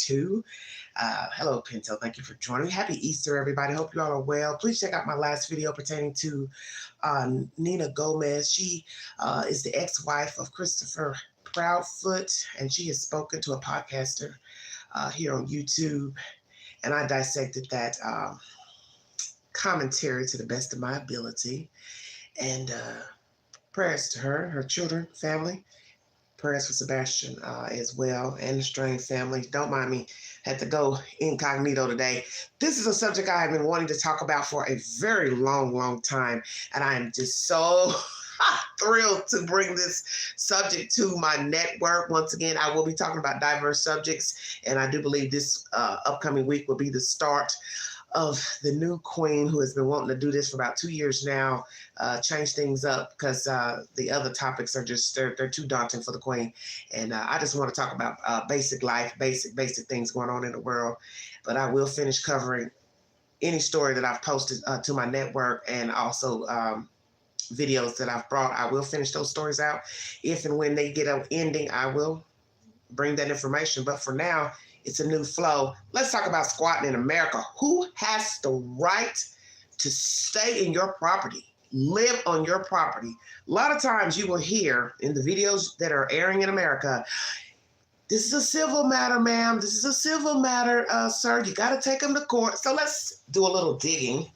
2. Hello, Pinto. Thank you for joining me. Happy Easter, everybody. Hope you all are well. Please check out my last video pertaining to Nina Gomez. She is the ex-wife of Christopher Proudfoot, and she has spoken to a podcaster here on YouTube, and I dissected that commentary to the best of my ability. And prayers to her, her children, family. Prayers for Sebastian as well, and the Strain family. Don't mind me, had to go incognito today. This is a subject I have been wanting to talk about for a very long time, and I am just so thrilled to bring this subject to my network. Once again, I will be talking about diverse subjects, and I do believe this upcoming week will be the start of the new queen, who has been wanting to do this for about 2 years now, change things up, because the other topics are just, they're too daunting for the queen. And I just want to talk about basic life, basic things going on in the world. But I will finish covering any story that I've posted to my network, and also videos that I've brought. I will finish those stories out. If and when they get an ending, I will bring that information. But for now, it's a new flow. Let's talk about squatting in America. Who has the right to stay in your property, live on your property? A lot of times you will hear in the videos that are airing in America, this is a civil matter, ma'am. This is a civil matter, sir. You got to take them to court. So let's do a little digging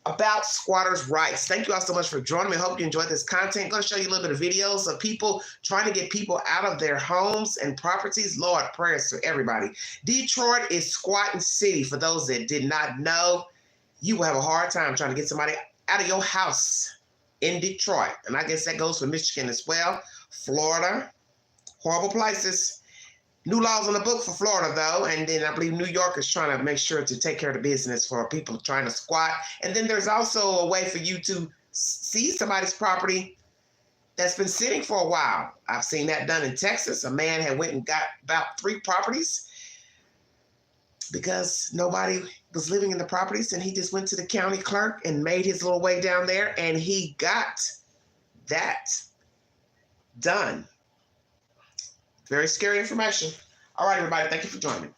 about squatters' rights. Thank you all so much for joining me. I hope you enjoyed this content. I'm going to show you a little bit of videos of people trying to get people out of their homes and properties. Lord, prayers to everybody. Detroit is squatting city. For those that did not know, you will have a hard time trying to get somebody out of your house in Detroit. And I guess that goes for Michigan as well. Florida, horrible places. New laws on the book for Florida, though, and then I believe New York is trying to make sure to take care of the business for people trying to squat. And then there's also a way for you to seize somebody's property that's been sitting for a while. I've seen that done in Texas. A man had went and got about 3 properties because nobody was living in the properties, and he just went to the county clerk and made his little way down there, and he got that done. Very scary information. All right, everybody, thank you for joining me.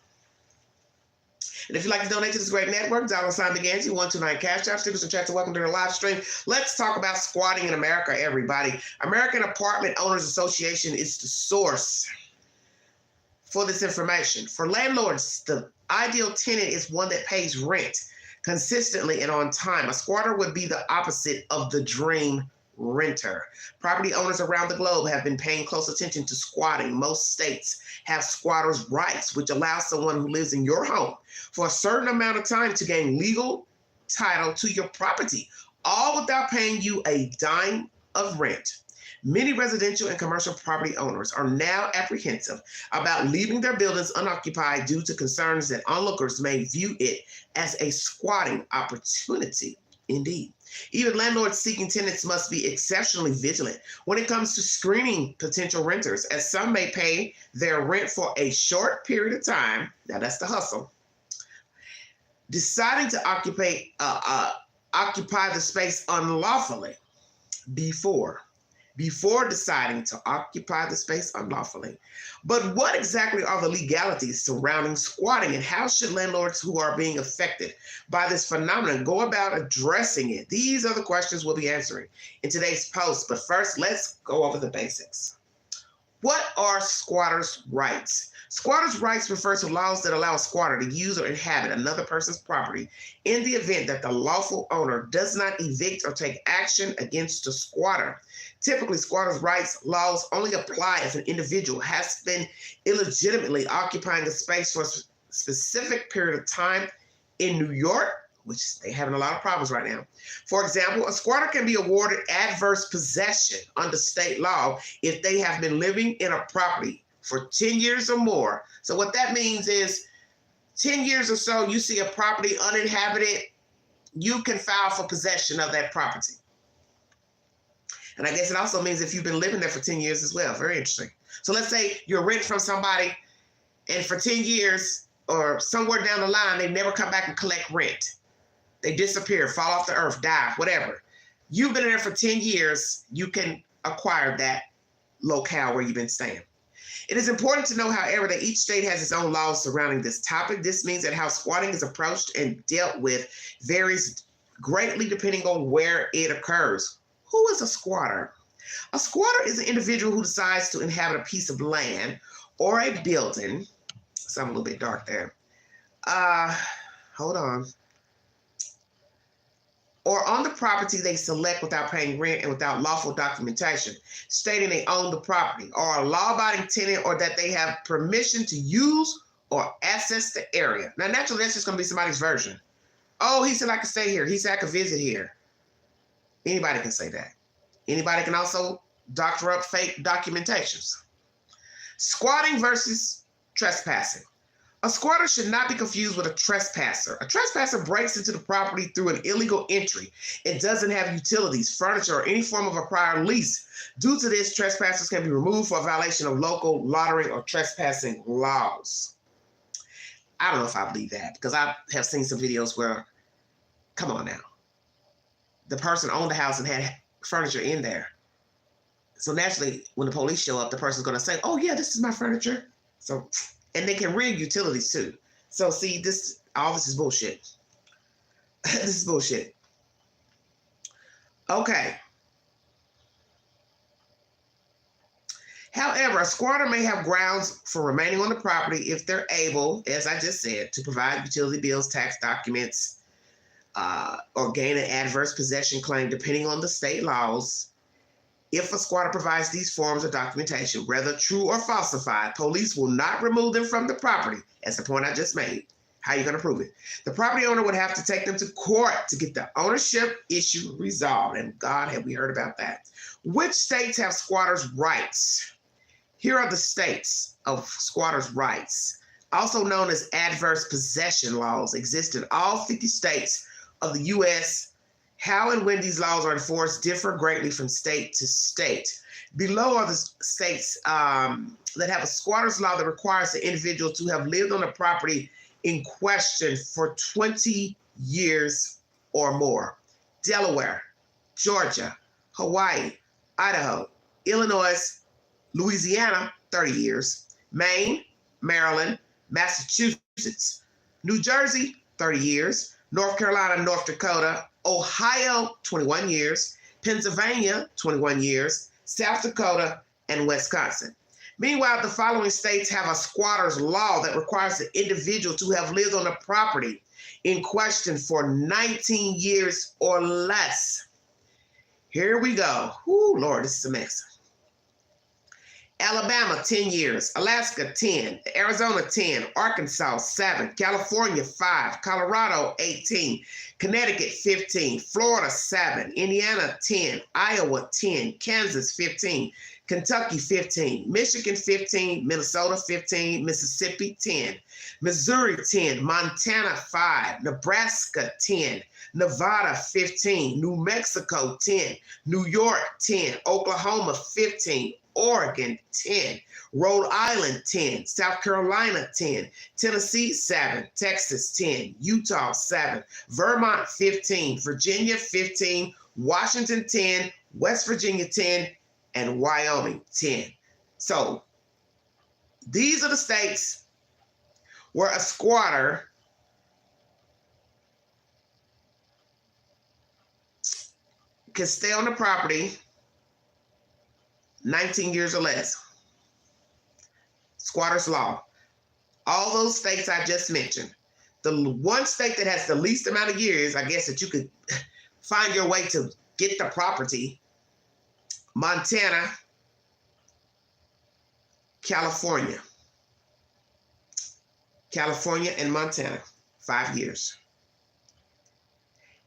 And if you'd like to donate to this great network, $ begins, 129 Cash App, stickers and chats are welcome during the live stream. Let's talk about squatting in America, everybody. American Apartment Owners Association is the source for this information. For landlords, the ideal tenant is one that pays rent consistently and on time. A squatter would be the opposite of the dream renter. Property owners around the globe have been paying close attention to squatting. Most states have squatters' rights, which allows someone who lives in your home for a certain amount of time to gain legal title to your property, all without paying you a dime of rent. Many residential and commercial property owners are now apprehensive about leaving their buildings unoccupied due to concerns that onlookers may view it as a squatting opportunity. Indeed. Even landlords seeking tenants must be exceptionally vigilant when it comes to screening potential renters, as some may pay their rent for a short period of time. Now that's the hustle. Deciding to occupy the space unlawfully before deciding to occupy the space unlawfully. But what exactly are the legalities surrounding squatting, and how should landlords who are being affected by this phenomenon go about addressing it? These are the questions we'll be answering in today's post. But first, let's go over the basics. What are squatters' rights? Squatters' rights refer to laws that allow a squatter to use or inhabit another person's property in the event that the lawful owner does not evict or take action against the squatter. Typically, squatters' rights laws only apply if an individual has been illegitimately occupying a space for a specific period of time. In New York, which they're having a lot of problems right now, for example, a squatter can be awarded adverse possession under state law if they have been living in a property for 10 years or more. So what that means is 10 years or so, you see a property uninhabited, you can file for possession of that property. And I guess it also means if you've been living there for 10 years as well. Very interesting. So let's say you're renting from somebody, and for 10 years or somewhere down the line, they never come back and collect rent. They disappear, fall off the earth, die, whatever. You've been there for 10 years, you can acquire that locale where you've been staying. It is important to know, however, that each state has its own laws surrounding this topic. This means that how squatting is approached and dealt with varies greatly depending on where it occurs. Who is a squatter? A squatter is an individual who decides to inhabit a piece of land or a building. So I'm a little bit dark there. Hold on. Or on the property they select without paying rent and without lawful documentation, stating they own the property, or a law-abiding tenant, or that they have permission to use or access the area. Now, naturally, that's just going to be somebody's version. Oh, he said I could stay here. He said I could visit here. Anybody can say that. Anybody can also doctor up fake documentations. Squatting versus trespassing. A squatter should not be confused with a trespasser. A trespasser breaks into the property through an illegal entry. It doesn't have utilities, furniture, or any form of a prior lease. Due to this, trespassers can be removed for a violation of local loitering or trespassing laws. I don't know if I believe that, because I have seen some videos where, come on now, the person owned the house and had furniture in there. So naturally, when the police show up, the person's going to say, oh yeah, this is my furniture. So, and they can rig utilities too. So see, all this is bullshit. This is bullshit. Okay. However, a squatter may have grounds for remaining on the property if they're able, as I just said, to provide utility bills, tax documents, or gain an adverse possession claim, depending on the state laws. If a squatter provides these forms of documentation, whether true or falsified, police will not remove them from the property. That's the point I just made. How are you going to prove it? The property owner would have to take them to court to get the ownership issue resolved. And God, have we heard about that? Which states have squatters' rights? Here are the states of squatters' rights, also known as adverse possession laws, exist in all 50 states of the U.S. How and when these laws are enforced differ greatly from state to state. Below are the states that have a squatter's law that requires the individual to have lived on the property in question for 20 years or more. Delaware, Georgia, Hawaii, Idaho, Illinois, Louisiana, 30 years, Maine, Maryland, Massachusetts, New Jersey, 30 years, North Carolina, North Dakota, Ohio, 21 years, Pennsylvania, 21 years, South Dakota, and Wisconsin. Meanwhile, the following states have a squatter's law that requires the individual to have lived on the property in question for 19 years or less. Here we go. Ooh, Lord, this is a mess. Alabama, 10 years. Alaska, 10. Arizona, 10. Arkansas, 7. California, 5. Colorado, 18. Connecticut, 15. Florida, 7. Indiana, 10. Iowa, 10. Kansas, 15. Kentucky, 15. Michigan, 15. Minnesota, 15. Mississippi, 10. Missouri, 10. Montana, 5. Nebraska, 10. Nevada, 15. New Mexico, 10. New York, 10. Oklahoma, 15. Oregon, 10. Rhode Island, 10. South Carolina, 10. Tennessee, 7. Texas, 10. Utah, 7. Vermont, 15. Virginia, 15. Washington, 10. West Virginia, 10. And Wyoming, 10. So these are the states where a squatter can stay on the property 19 years or less. Squatter's law. All those states I just mentioned. The one state that has the least amount of years, I guess, that you could find your way to get the property, Montana, California. California and Montana, 5 years.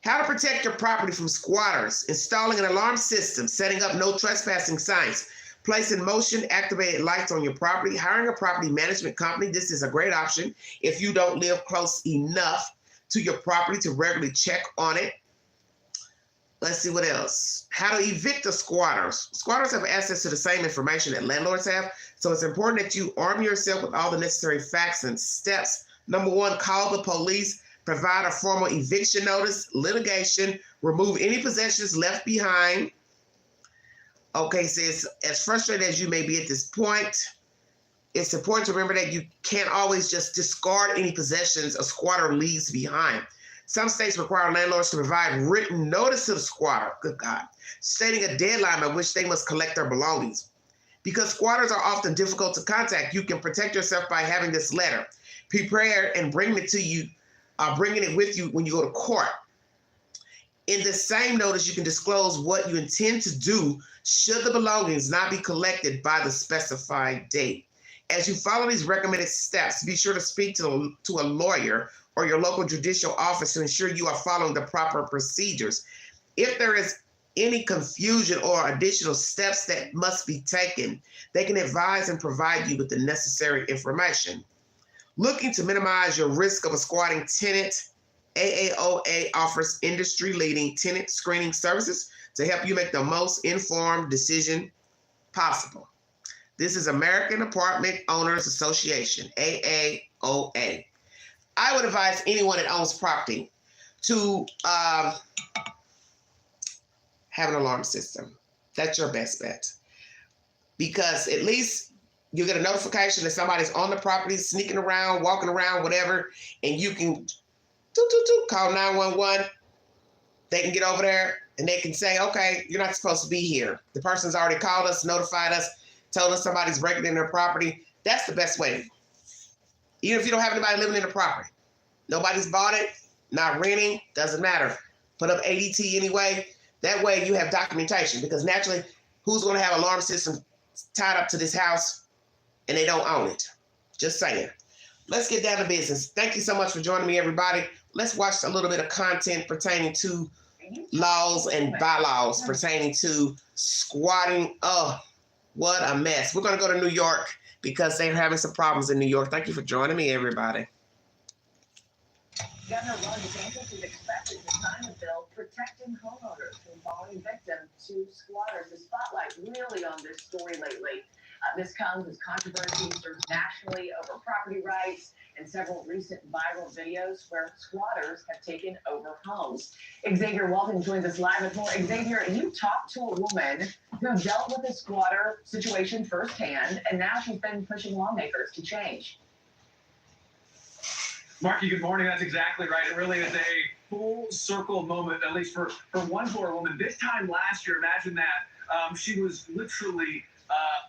How to protect your property from squatters: installing an alarm system, setting up no trespassing signs, place in motion activated lights on your property, hiring a property management company. This is a great option if you don't live close enough to your property to regularly check on it. Let's see what else. How to evict a squatter. Squatters have access to the same information that landlords have, so it's important that you arm yourself with all the necessary facts and steps. Number 1, call the police. Provide a formal eviction notice, litigation, remove any possessions left behind. Okay, sis, as frustrated as you may be at this point, It's important to remember that you can't always just discard any possessions a squatter leaves behind. Some states require landlords to provide written notice to the squatter, good God, stating a deadline by which they must collect their belongings. Because squatters are often difficult to contact, you can protect yourself by having this letter prepared and bringing it to you, bringing it with you when you go to court. In the same notice, you can disclose what you intend to do should the belongings not be collected by the specified date. As you follow these recommended steps, be sure to speak to a lawyer or your local judicial office to ensure you are following the proper procedures. If there is any confusion or additional steps that must be taken, they can advise and provide you with the necessary information. Looking to minimize your risk of a squatting tenant, AAOA offers industry-leading tenant screening services to help you make the most informed decision possible. This is American Apartment Owners Association, AAOA. I would advise anyone that owns property to have an alarm system. That's your best bet. Because at least you get a notification that somebody's on the property, sneaking around, walking around, whatever, and you can call 911. They can get over there and they can say, okay, you're not supposed to be here. The person's already called us, notified us, told us somebody's breaking in their property. That's the best way. Even if you don't have anybody living in the property. Nobody's bought it, not renting, doesn't matter. Put up ADT anyway. That way you have documentation, because naturally, who's going to have an alarm system tied up to this house and they don't own it? Just saying. Let's get down to business. Thank you so much for joining me, everybody. Let's watch a little bit of content pertaining to laws and bylaws pertaining to squatting. Oh, what a mess. We're going to go to New York because they're having some problems in New York. Thank you for joining me, everybody. Governor Ron DeSantis is expected to sign a bill protecting homeowners from falling victim to squatters. The spotlight really on this story lately. This comes as controversy surged nationally over property rights and several recent viral videos where squatters have taken over homes. Xavier Walton joins us live with more. Xavier, you talked to a woman who dealt with a squatter situation firsthand, and now she's been pushing lawmakers to change. Marky, good morning. That's exactly right. It really is a full circle moment, at least for one poor woman. This time last year, imagine that. She was literally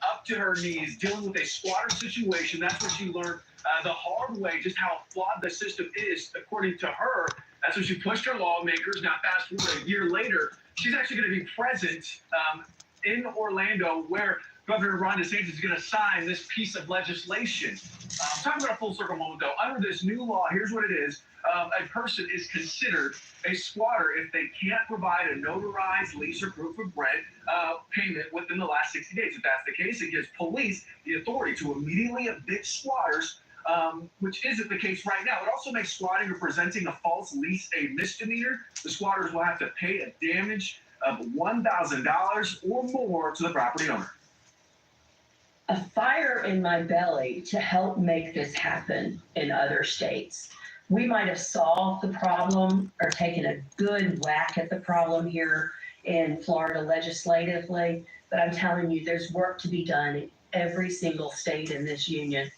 up to her knees dealing with a squatter situation. That's what she learned the hard way, just how flawed the system is. According to her, that's when she pushed her lawmakers. Now, fast forward a year later, she's actually going to be present in Orlando, where Governor Ron DeSantis is going to sign this piece of legislation. Talking about a full circle moment, though. Under this new law, here's what it is. A person is considered a squatter if they can't provide a notarized lease or proof of rent payment within the last 60 days. If that's the case, it gives police the authority to immediately evict squatters, which isn't the case right now. It also makes squatting or presenting a false lease a misdemeanor. The squatters will have to pay a damage of $1,000 or more to the property owner. A fire in my belly to help make this happen in other states. We might have solved the problem or taken a good whack at the problem here in Florida legislatively, but I'm telling you, there's work to be done in every single state in this union.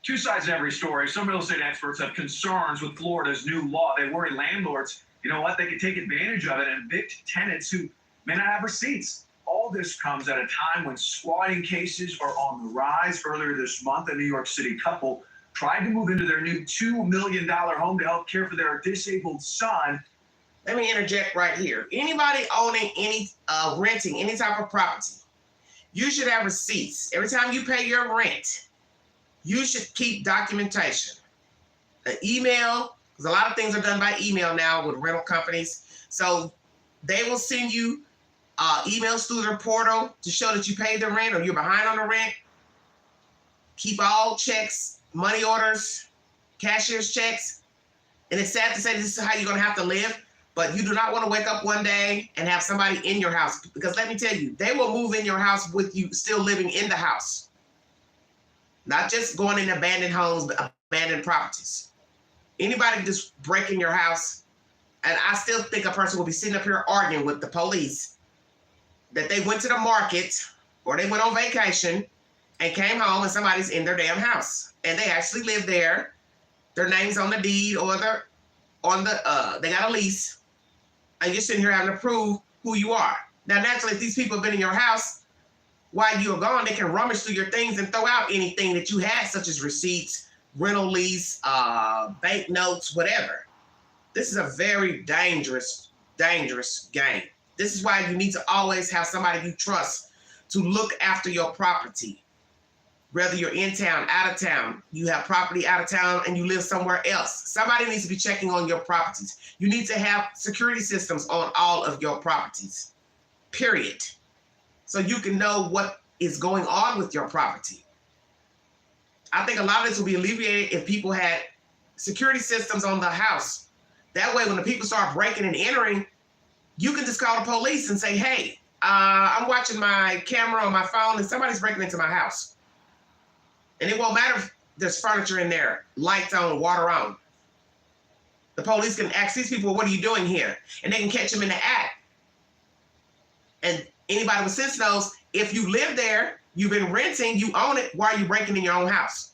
Two sides to every story. Some real estate experts have concerns with Florida's new law. They worry landlords, you know what, they could take advantage of it and evict tenants who may not have receipts. All this comes at a time when squatting cases are on the rise. Earlier this month, a New York City couple tried to move into their new $2 million home to help care for their disabled son. Let me interject right here. Anybody owning any, renting any type of property, you should have receipts. Every time you pay your rent, you should keep documentation. An email, because a lot of things are done by email now with rental companies. So they will send you emails through their portal to show that you paid the rent or you're behind on the rent. Keep all checks, money orders, cashier's checks. And it's sad to say this is how you're going to have to live, but you do not want to wake up one day and have somebody in your house, because let me tell you, they will move in your house with you still living in the house. Not just going in abandoned homes, but abandoned properties. Anybody just break in your house, and I still think a person will be sitting up here arguing with the police that they went to the market or they went on vacation and came home and somebody's in their damn house and they actually live there. Their name's on the deed or they got a lease, and you're sitting here having to prove who you are. Now, naturally, if these people have been in your house while you're gone, they can rummage through your things and throw out anything that you had, such as receipts, rental lease, bank notes, whatever. This is a very dangerous game. This is why you need to always have somebody you trust to look after your property. Whether you're in town, out of town, you have property out of town and you live somewhere else. Somebody needs to be checking on your properties. You need to have security systems on all of your properties, period. So you can know what is going on with your property. I think a lot of this will be alleviated if people had security systems on the house. That way, when the people start breaking and entering, you can just call the police and say, hey, I'm watching my camera on my phone and somebody's breaking into my house. And it won't matter if there's furniture in there, lights on, water on. The police can ask these people, what are you doing here? And they can catch them in the act. And anybody with sense knows, if you live there, you've been renting, you own it, why are you breaking in your own house?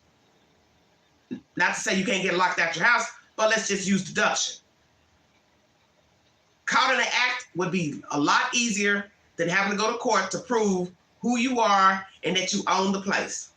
Not to say you can't get locked out your house, but let's just use deduction. Caught in the act would be a lot easier than having to go to court to prove who you are and that you own the place.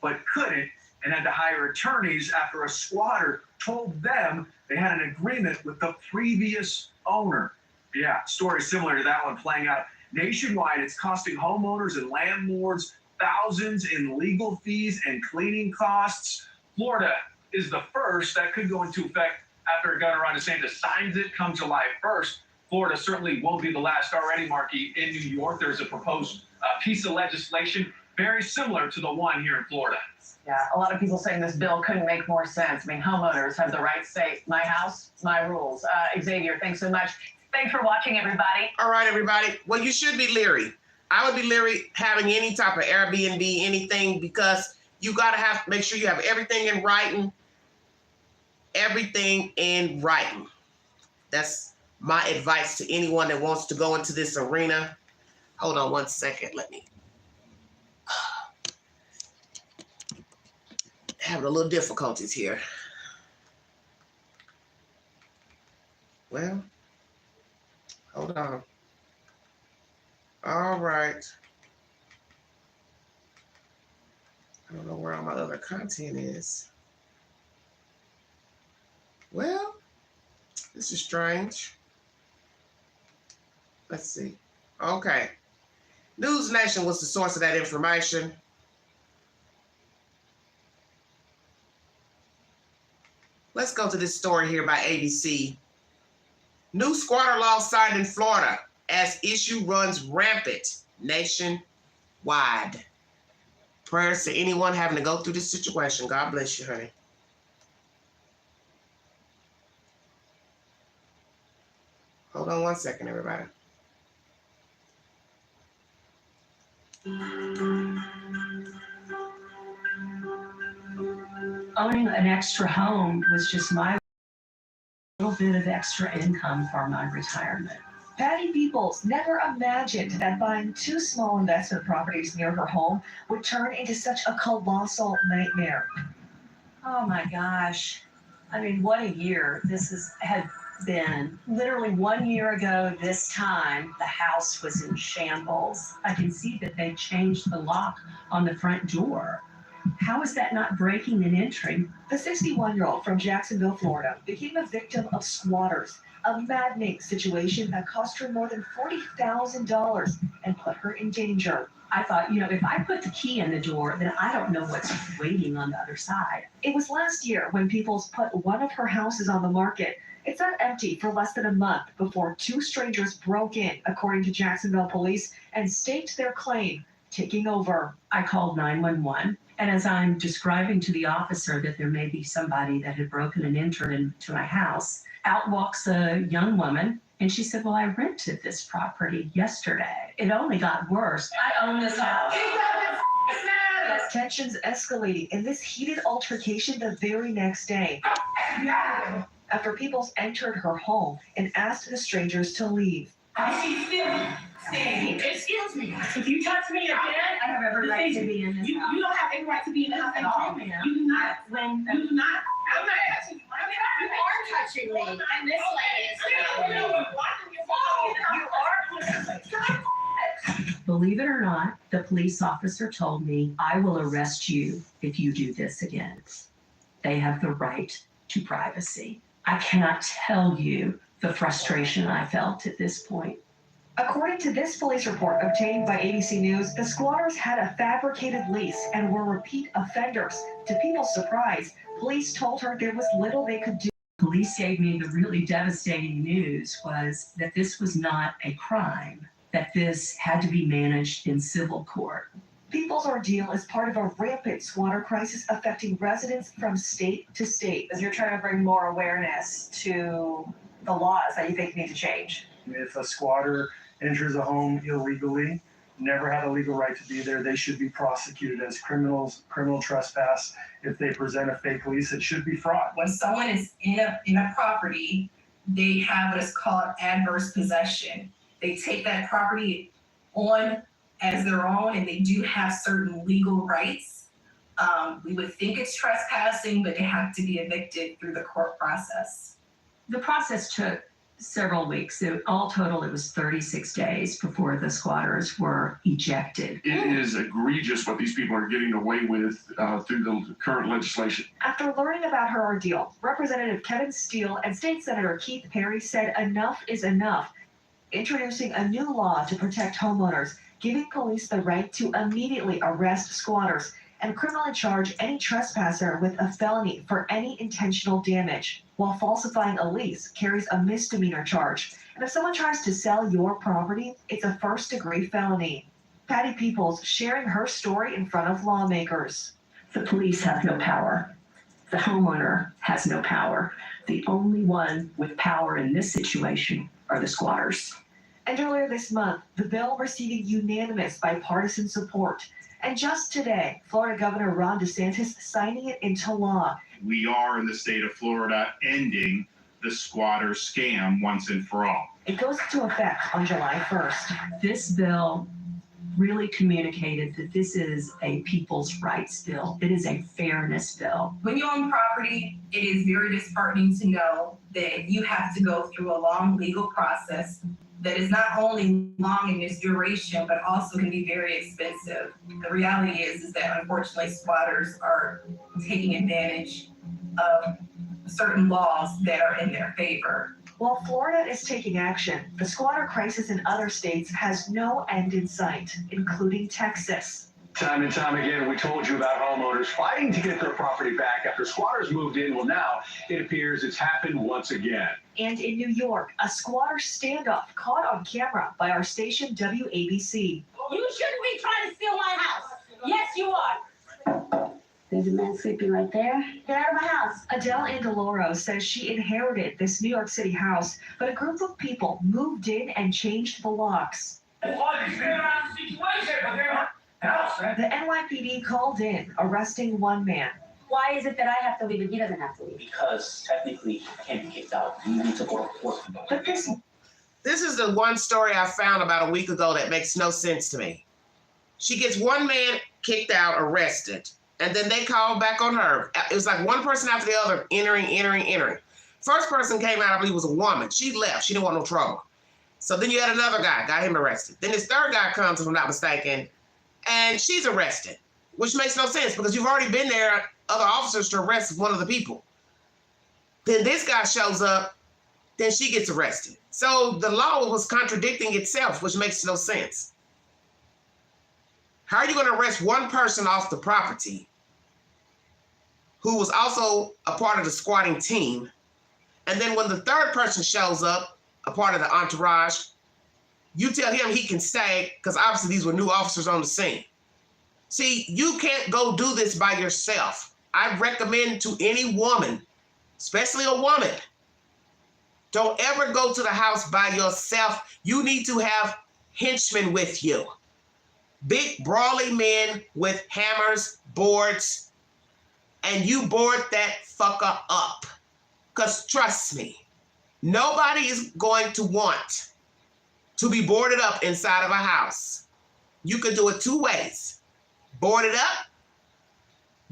But couldn't, and had to hire attorneys after a squatter told them they had an agreement with the previous owner. Yeah, story similar to that one playing out nationwide. It's costing homeowners and landlords thousands in legal fees and cleaning costs. Florida is the first that could go into effect after Governor Ron DeSantis signs it come July 1st. Florida certainly won't be the last already, Marky. In New York, there's a proposed piece of legislation very similar to the one here in Florida. Yeah, a lot of people saying this bill couldn't make more sense. I mean, homeowners have the right to say, my house, my rules. Xavier, thanks so much. Thanks for watching, everybody. All right, everybody. Well, you should be leery. I would be leery having any type of Airbnb, anything, because you got to make sure you have everything in writing. Everything in writing. That's my advice to anyone that wants to go into this arena. Hold on one second. Let me. Having a little difficulties here. Well, hold on. All right. I don't know where all my other content is. Well, this is strange. Let's see. Okay. News Nation was the source of that information. Let's go to this story here by ABC. New squatter law signed in Florida as issue runs rampant nationwide. Prayers to anyone having to go through this situation. God bless you, honey. Hold on one second, everybody. Owning an extra home was just my little bit of extra income for my retirement. Patty Peoples never imagined that buying 2 small investment properties near her home would turn into such a colossal nightmare. Oh my gosh. I mean, what a year this had been. Literally 1 year ago this time, the house was in shambles. I can see that they changed the lock on the front door. How is that not breaking and entering? The 61-year-old from Jacksonville, Florida, became a victim of squatters, a maddening situation that cost her more than $40,000 and put her in danger. I thought, if I put the key in the door, then I don't know what's waiting on the other side. It was last year when Peoples put one of her houses on the market. It sat empty for less than a month before 2 strangers broke in, according to Jacksonville police, and staked their claim, taking over. I called 911. And as I'm describing to the officer that there may be somebody that had broken and entered into my house, out walks a young woman, and she said, well, I rented this property yesterday. It only got worse. I own this house. Tensions escalating in this heated altercation the very next day. After Peoples entered her home and asked the strangers to leave. I see Excuse me. If you touch me again, I have every right to be in this you house. don't have any right to be in the house at all. You do not. You do not. I'm not asking you. You are touching me, and this lady is. Believe it or not, the police officer told me, I will arrest you if you do this again. They have the right to privacy. I cannot tell you the frustration I felt at this point. According to this police report obtained by ABC News, the squatters had a fabricated lease and were repeat offenders. To people's surprise, police told her there was little they could do. Police gave me the really devastating news was that this was not a crime, that this had to be managed in civil court. People's ordeal is part of a rampant squatter crisis affecting residents from state to state. As you're trying to bring more awareness to the laws that you think need to change. If a squatter enters a home illegally, never had a legal right to be there, they should be prosecuted as criminals, criminal trespass. If they present a fake lease, it should be fraud. When someone is in a property, they have what is called adverse possession. They take that property on as their own, and they do have certain legal rights. We would think it's trespassing, but they have to be evicted through the court process. The process took several weeks. All total, it was 36 days before the squatters were ejected. It is egregious what these people are getting away with through the current legislation. After learning about her ordeal, Representative Kevin Steele and State Senator Keith Perry said enough is enough, introducing a new law to protect homeowners, giving police the right to immediately arrest squatters and criminally charge any trespasser with a felony for any intentional damage, while falsifying a lease carries a misdemeanor charge. And if someone tries to sell your property, it's a first-degree felony. Patty Peoples sharing her story in front of lawmakers. The police have no power. The homeowner has no power. The only one with power in this situation are the squatters. And earlier this month, the bill receiving unanimous bipartisan support. And just today, Florida Governor Ron DeSantis signing it into law. We are in the state of Florida ending the squatter scam once and for all. It goes into effect on July 1st. This bill really communicated that this is a people's rights bill. It is a fairness bill. When you own property, it is very disheartening to know that you have to go through a long legal process that is not only long in its duration, but also can be very expensive. The reality is that unfortunately squatters are taking advantage of certain laws that are in their favor. While Florida is taking action, the squatter crisis in other states has no end in sight, including Texas. Time and time again, we told you about homeowners fighting to get their property back after squatters moved in. Well, now it appears it's happened once again. And in New York, a squatter standoff caught on camera by our station WABC. You shouldn't be trying to steal my house. Yes, you are. There's a man sleeping right there. Get out of my house. Adele Andaloro says she inherited this New York City house, but a group of people moved in and changed the locks. The NYPD called in, arresting one man. Why is it that I have to leave and he doesn't have to leave? Because technically he can't be kicked out. You need to go to court. But this is the one story I found about a week ago that makes no sense to me. She gets one man kicked out, arrested, and then they call back on her. It was like one person after the other entering. First person came out, I believe, was a woman. She left. She didn't want no trouble. So then you had another guy, got him arrested. Then this third guy comes, if I'm not mistaken, and she's arrested, which makes no sense because you've already been there, other officers to arrest one of the people. Then this guy shows up, then she gets arrested. So the law was contradicting itself, which makes no sense. How are you going to arrest one person off the property who was also a part of the squatting team, and then when the third person shows up, a part of the entourage, you tell him he can stay because obviously these were new officers on the scene. See, you can't go do this by yourself. I recommend to any woman, especially a woman, don't ever go to the house by yourself. You need to have henchmen with you. Big, brawly men with hammers, boards, and you board that fucker up. Because trust me, nobody is going to want to be boarded up inside of a house. You could do it two ways. Board it up,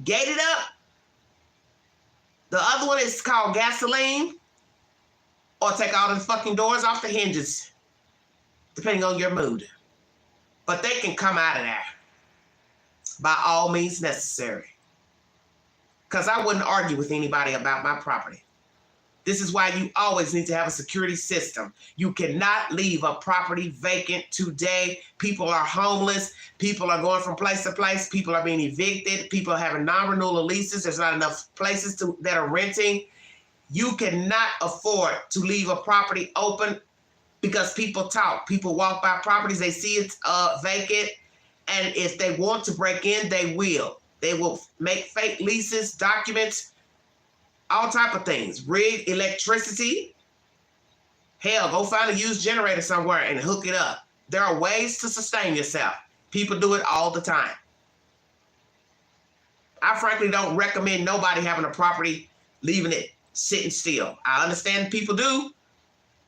gate it up. The other one is called gasoline, or take all the fucking doors off the hinges, depending on your mood. But they can come out of there by all means necessary. Because I wouldn't argue with anybody about my property. This is why you always need to have a security system. You cannot leave a property vacant today. People are homeless. People are going from place to place. People are being evicted. People are having non-renewal leases. There's not enough places that are renting. You cannot afford to leave a property open because people talk. People walk by properties. They see it's vacant. And if they want to break in, they will. They will make fake leases, documents, all type of things. Rig electricity. Hell, go find a used generator somewhere and hook it up. There are ways to sustain yourself. People do it all the time. I frankly don't recommend nobody having a property, leaving it sitting still. I understand people do.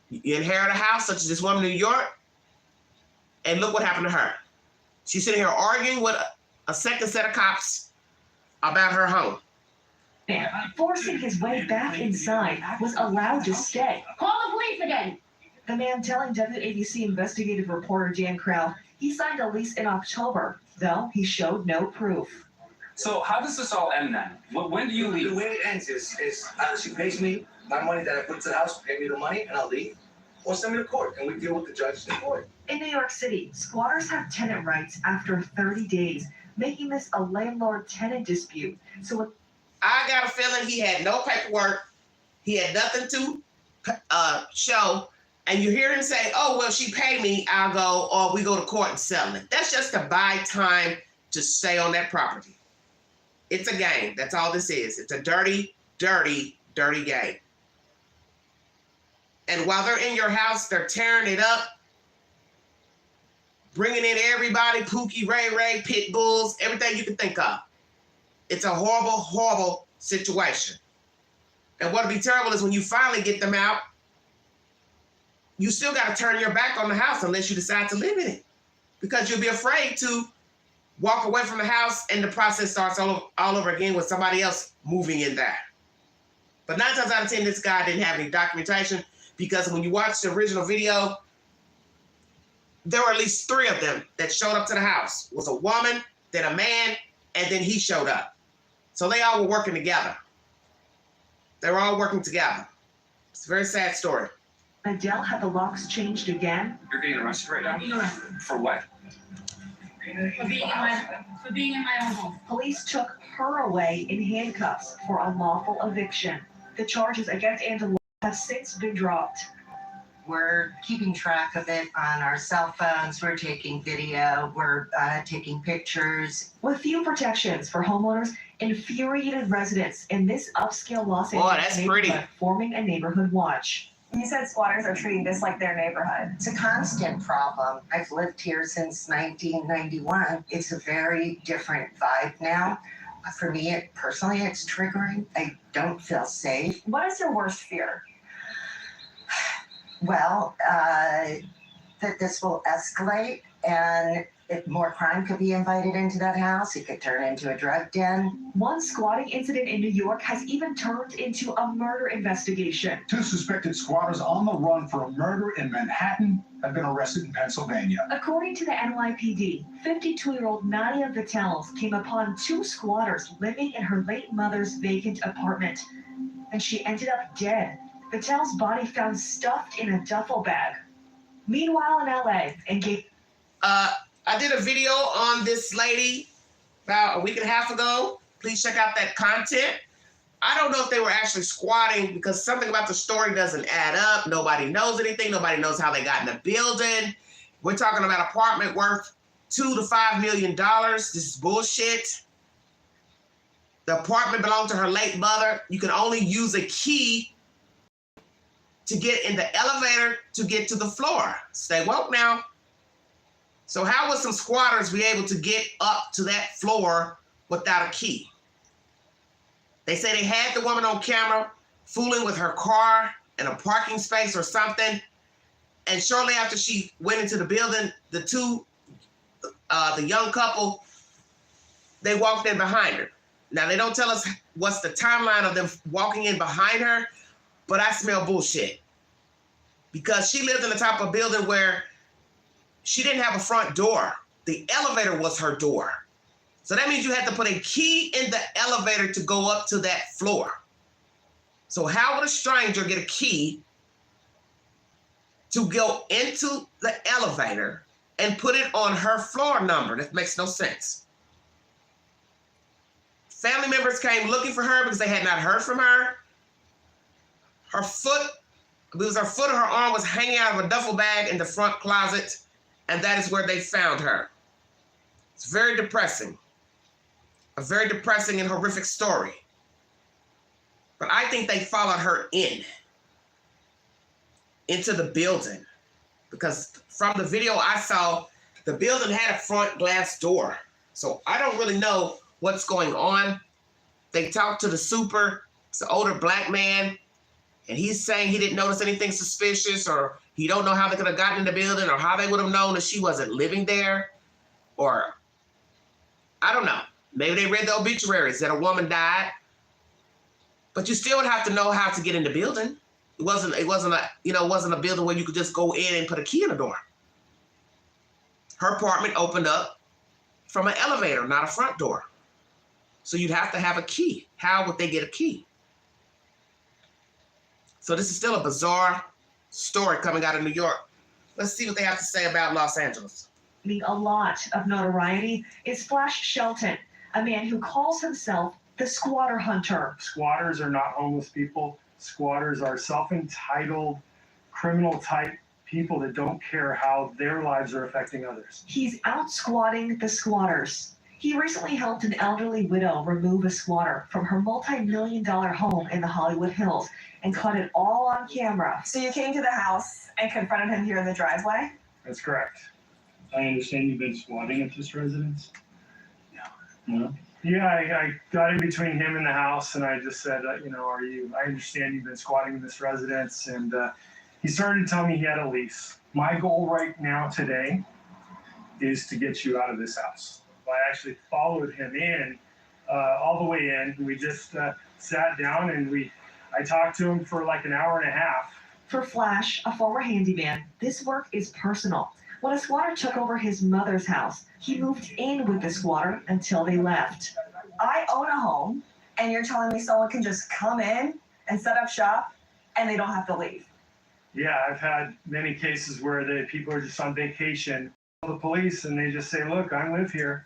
You inherit a house, such as this woman in New York, and look what happened to her. She's sitting here arguing with a second set of cops about her home. Forcing his way back inside, was allowed to stay. Call the police again. The man telling WABC investigative reporter Dan Crow he signed a lease in October, though he showed no proof. So how does this all end then? When do you leave? The way it ends is either she pays me my money that I put into the house, pay me the money, and I'll leave, or send me to court, and we deal with the judge in court. In New York City, squatters have tenant rights after 30 days, making this a landlord-tenant dispute. So I got a feeling he had no paperwork. He had nothing to show. And you hear him say, oh, well, she paid me, I'll go, or we go to court and settle it. That's just to buy time to stay on that property. It's a game. That's all this is. It's a dirty, dirty, dirty game. And while they're in your house, they're tearing it up, bringing in everybody, Pookie, Ray Ray, pit bulls, everything you can think of. It's a horrible, horrible situation. And what'll be terrible is when you finally get them out, you still got to turn your back on the house unless you decide to live in it. Because you'll be afraid to walk away from the house and the process starts all over again with somebody else moving in there. But 9 times out of 10, this guy didn't have any documentation because when you watch the original video, there were at least 3 of them that showed up to the house. It was a woman, then a man, and then he showed up. So they all were working together. They were all working together. It's a very sad story. Adele had the locks changed again. You're getting arrested right now? For what? For being in my own home. Police took her away in handcuffs for unlawful eviction. The charges against Angela have since been dropped. We're keeping track of it on our cell phones. We're taking video. We're taking pictures. With few protections for homeowners, infuriated residents in this upscale Los Angeles neighborhood forming a neighborhood watch. You said squatters are treating this like their neighborhood. It's a constant problem. I've lived here since 1991. It's a very different vibe now. For me, personally, it's triggering. I don't feel safe. What is your worst fear? Well, that this will escalate and if more crime could be invited into that house, it could turn into a drug den. One squatting incident in New York has even turned into a murder investigation. 2 suspected squatters on the run for a murder in Manhattan have been arrested in Pennsylvania. According to the NYPD, 52-year-old Nadia Vitel's came upon 2 squatters living in her late mother's vacant apartment, and she ended up dead. Vitel's body found stuffed in a duffel bag. Meanwhile in LA, I did a video on this lady about a week and a half ago. Please check out that content. I don't know if they were actually squatting because something about the story doesn't add up. Nobody knows anything. Nobody knows how they got in the building. We're talking about an apartment worth $2 to $5 million. This is bullshit. The apartment belonged to her late mother. You can only use a key to get in the elevator to get to the floor. Stay woke now. So how would some squatters be able to get up to that floor without a key? They say they had the woman on camera fooling with her car in a parking space or something. And shortly after she went into the building, the young couple, they walked in behind her. Now, they don't tell us what's the timeline of them walking in behind her, but I smell bullshit. Because she lived in the type of building where she didn't have a front door. The elevator was her door. So that means you had to put a key in the elevator to go up to that floor. So how would a stranger get a key to go into the elevator and put it on her floor number? That makes no sense. Family members came looking for her because they had not heard from her. Her foot or her arm was hanging out of a duffel bag in the front closet, and that is where they found her. It's very depressing. A very depressing and horrific story. But I think they followed her into the building, because from the video I saw, the building had a front glass door. So I don't really know what's going on. They talked to the super, it's an older black man, and he's saying he didn't notice anything suspicious, or he don't know how they could have gotten in the building, or how they would have known that she wasn't living there, or I don't know. Maybe they read the obituaries that a woman died, but you still would have to know how to get in the building. It wasn't a building where you could just go in and put a key in the door. Her apartment opened up from an elevator, not a front door. So you'd have to have a key. How would they get a key? So this is still a bizarre story coming out of New York. Let's see what they have to say about Los Angeles. A lot of notoriety is Flash Shelton, a man who calls himself the squatter hunter. Squatters are not homeless people. Squatters are self-entitled, criminal-type people that don't care how their lives are affecting others. He's out squatting the squatters. He recently helped an elderly widow remove a squatter from her multi-million-dollar home in the Hollywood Hills and caught it all on camera. So you came to the house and confronted him here in the driveway? That's correct. I understand you've been squatting at this residence? No. Yeah, I got in between him and the house, and I just said, I understand you've been squatting in this residence, and he started to tell me he had a lease. My goal right now today is to get you out of this house. I actually followed him in, all the way in. We just sat down and I talked to him for like an hour and a half. For Flash, a former handyman, this work is personal. When a squatter took over his mother's house, he moved in with the squatter until they left. I own a home, and you're telling me someone can just come in and set up shop, and they don't have to leave? Yeah, I've had many cases where the people are just on vacation. The police, and they just say, look, I live here,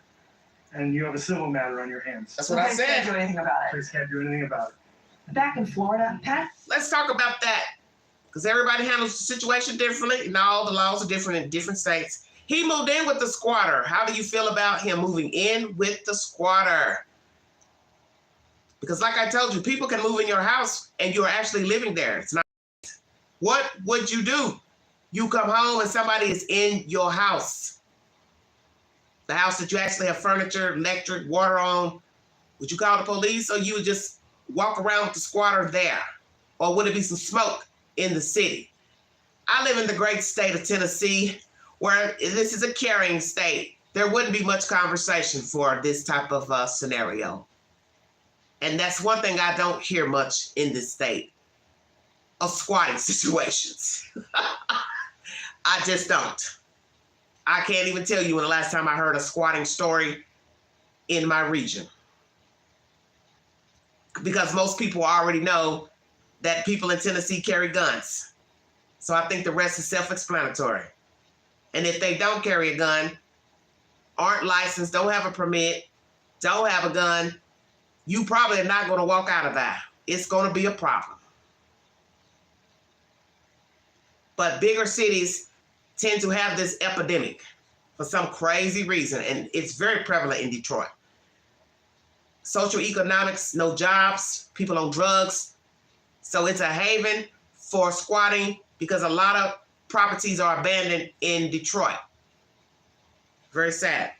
and you have a civil matter on your hands. That's what I said. Can't do anything about it. Police can't do anything about it. Back in Florida, Pat? Let's talk about that, because everybody handles the situation differently, and all the laws are different in different states. He moved in with the squatter. How do you feel about him moving in with the squatter? Because like I told you, people can move in your house and you're actually living there. It's not. What would you do? You come home and somebody is in your house. The house that you actually have furniture, electric, water on. Would you call the police, or you would just walk around with the squatter there? Or would it be some smoke in the city? I live in the great state of Tennessee, where this is a caring state. There wouldn't be much conversation for this type of scenario. And that's one thing I don't hear much in this state, of squatting situations. I just don't. I can't even tell you when the last time I heard a squatting story in my region. Because most people already know that people in Tennessee carry guns. So I think the rest is self-explanatory. And if they don't carry a gun, aren't licensed, don't have a permit, don't have a gun, you probably are not going to walk out of that. It's going to be a problem. But bigger cities tend to have this epidemic for some crazy reason, and it's very prevalent in Detroit. Social economics, no jobs, people on drugs. So it's a haven for squatting because a lot of properties are abandoned in Detroit. Very sad.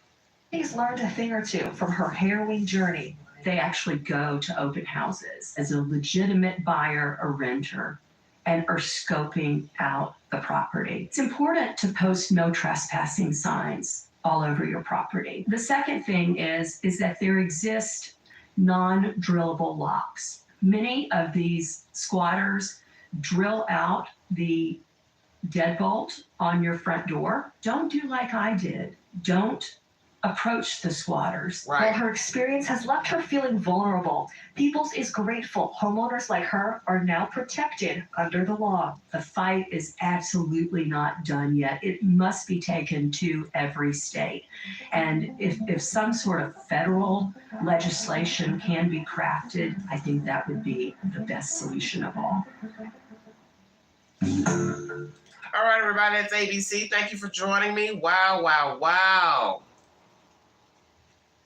She's learned a thing or two from her harrowing journey. They actually go to open houses as a legitimate buyer or renter. and are scoping out the property. It's important to post no trespassing signs all over your property. The second thing is that there exist non-drillable locks. Many of these squatters drill out the deadbolt on your front door. Don't do like I did. Don't approach the squatters. While her experience has left her feeling vulnerable, Peoples is grateful homeowners like her are now protected under the law. The fight is absolutely not done yet. It must be taken to every state. And if some sort of federal legislation can be crafted, I think that would be the best solution of all. All right, everybody, that's ABC. Thank you for joining me. Wow, wow, wow.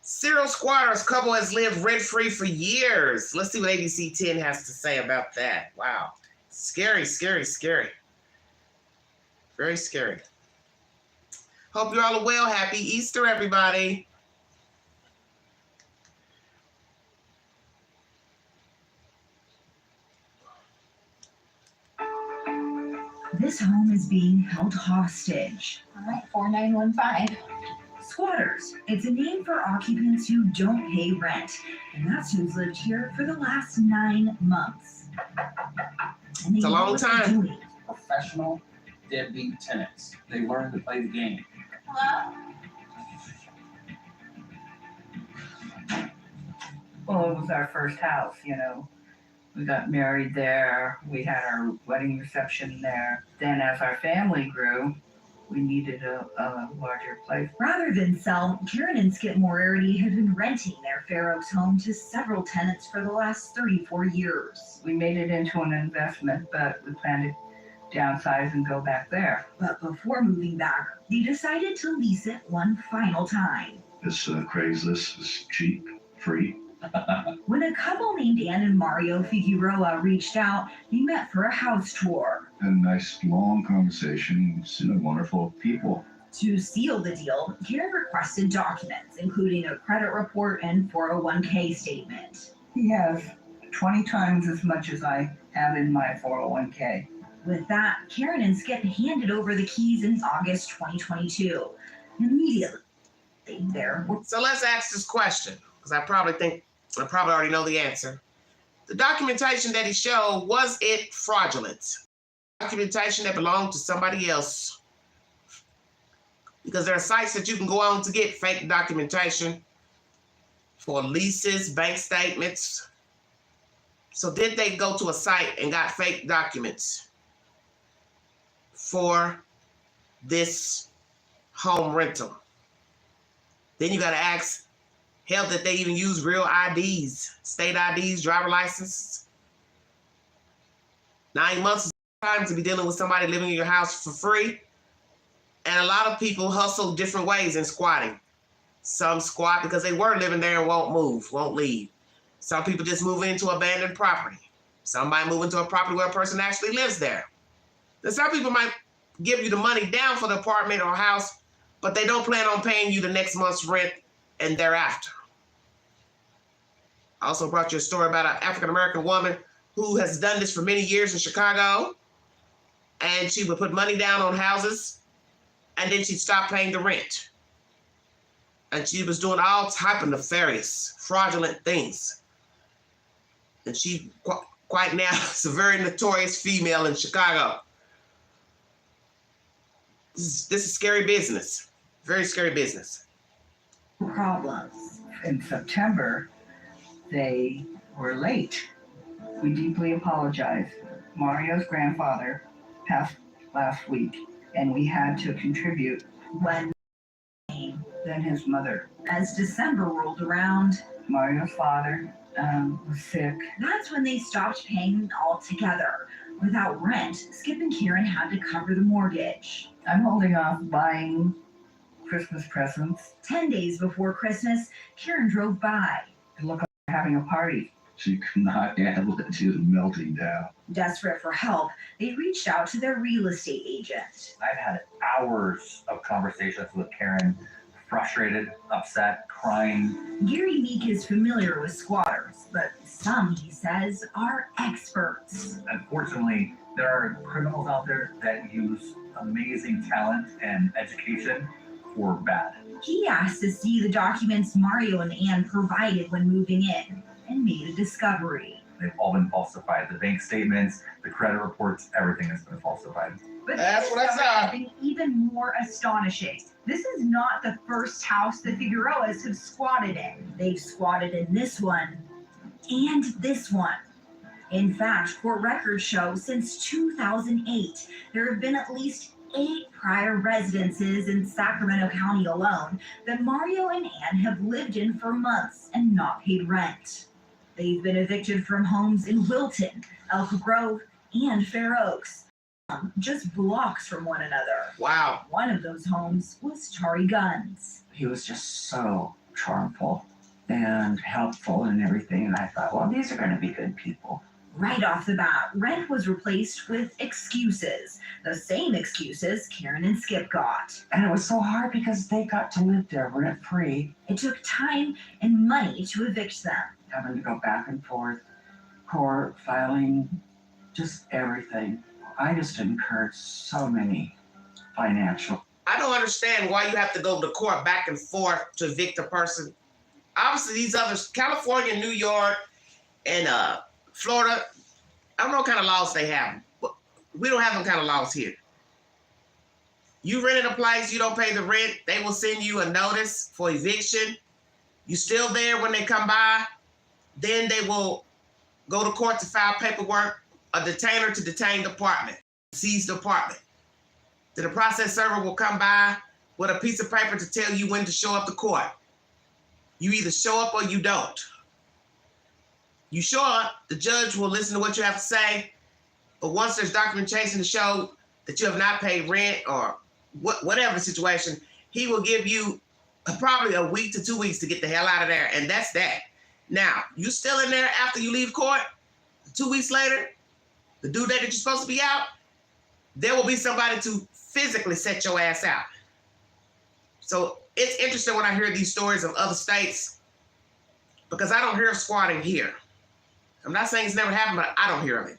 Serial squatters couple has lived rent-free for years. Let's see what ABC 10 has to say about that. Wow. Scary, scary, scary. Very scary. Hope you all are well. Happy Easter, everybody. This home is being held hostage. All right, 4915. Squatters. It's a name for occupants who don't pay rent, and that's who's lived here for the last 9 months. And it's a long time. Professional, deadbeat tenants. They learn to play the game. Hello? Well, it was our first house, you know. We got married there. We had our wedding reception there. Then as our family grew, we needed a larger place. Rather than sell, Karen and Skip Moriarty had been renting their Fair Oaks home to several tenants for the last 34 years. We made it into an investment, but we plan to downsize and go back there. But before moving back, they decided to lease it one final time. This Craigslist is cheap, free. When a couple named Ann and Mario Figueroa reached out, they met for a house tour. Had a nice long conversation, wonderful people. To seal the deal, Karen requested documents, including a credit report and 401k statement. He has 20 times as much as I have in my 401k. With that, Karen and Skip handed over the keys in August 2022. Immediately, there were... So let's ask this question, because I probably already know the answer. The documentation that he showed, was it fraudulent? Documentation that belonged to somebody else. Because there are sites that you can go on to get fake documentation for leases, bank statements. So did they go to a site and got fake documents for this home rental? Then you got to ask, hell, that they even use real IDs, state IDs, driver licenses. 9 months is time to be dealing with somebody living in your house for free. And a lot of people hustle different ways in squatting. Some squat because they were living there and won't move, won't leave. Some people just move into abandoned property. Some might move into a property where a person actually lives there. Then some people might give you the money down for the apartment or house, but they don't plan on paying you the next month's rent and thereafter. I also brought you a story about an African-American woman who has done this for many years in Chicago. And she would put money down on houses and then she'd stop paying the rent. And she was doing all type of nefarious, fraudulent things. And she quite now is a very notorious female in Chicago. This is scary business, very scary business. Problems. In September, they were late. We deeply apologize. Mario's grandfather passed last week, and we had to contribute. When then his mother. As December rolled around, Mario's father was sick. That's when they stopped paying altogether. Without rent, Skip and Karen had to cover the mortgage. I'm holding off buying Christmas presents. 10 days before Christmas, Karen drove by. It looked like we were having a party. She could not handle it. She was melting down. Desperate for help, they reached out to their real estate agent. I've had hours of conversations with Karen, frustrated, upset, crying. Gary Meek is familiar with squatters, but some, he says, are experts. Unfortunately, there are criminals out there that use amazing talent and education for bad. He asked to see the documents Mario and Ann provided when moving in and made a discovery. They've all been falsified. The bank statements, the credit reports, everything has been falsified. But That's what I saw. something even more astonishing. This is not the first house the Figueroas have squatted in. They've squatted in this one and this one. In fact, court records show since 2008, there have been at least 8 prior residences in Sacramento County alone that Mario and Ann have lived in for months and not paid rent. They've been evicted from homes in Wilton, Elk Grove, and Fair Oaks, just blocks from one another. Wow. One of those homes was Tari Guns. He was just so charmful and helpful and everything. And I thought, well, these are going to be good people. Right off the bat, rent was replaced with excuses. The same excuses Karen and Skip got. And it was so hard because they got to live there rent-free. It took time and money to evict them. Having to go back and forth, court, filing, just everything. I just incurred so many financial. I don't understand why you have to go to court back and forth to evict a person. Obviously, these others, California, New York, and Florida, I don't know what kind of laws they have. But we don't have them kind of laws here. You rented a place, you don't pay the rent, they will send you a notice for eviction. You still there when they come by, then they will go to court to file paperwork, a detainer to detain the apartment, seize the apartment. Then the process server will come by with a piece of paper to tell you when to show up to court. You either show up or you don't. You show up, the judge will listen to what you have to say, but once there's documentation to show that you have not paid rent or whatever the situation, he will give you probably a week to 2 weeks to get the hell out of there, and that's that. Now, you still in there after you leave court, 2 weeks later, the due date that you're supposed to be out, there will be somebody to physically set your ass out. So it's interesting when I hear these stories of other states because I don't hear of squatting here. I'm not saying it's never happened, but I don't hear of it.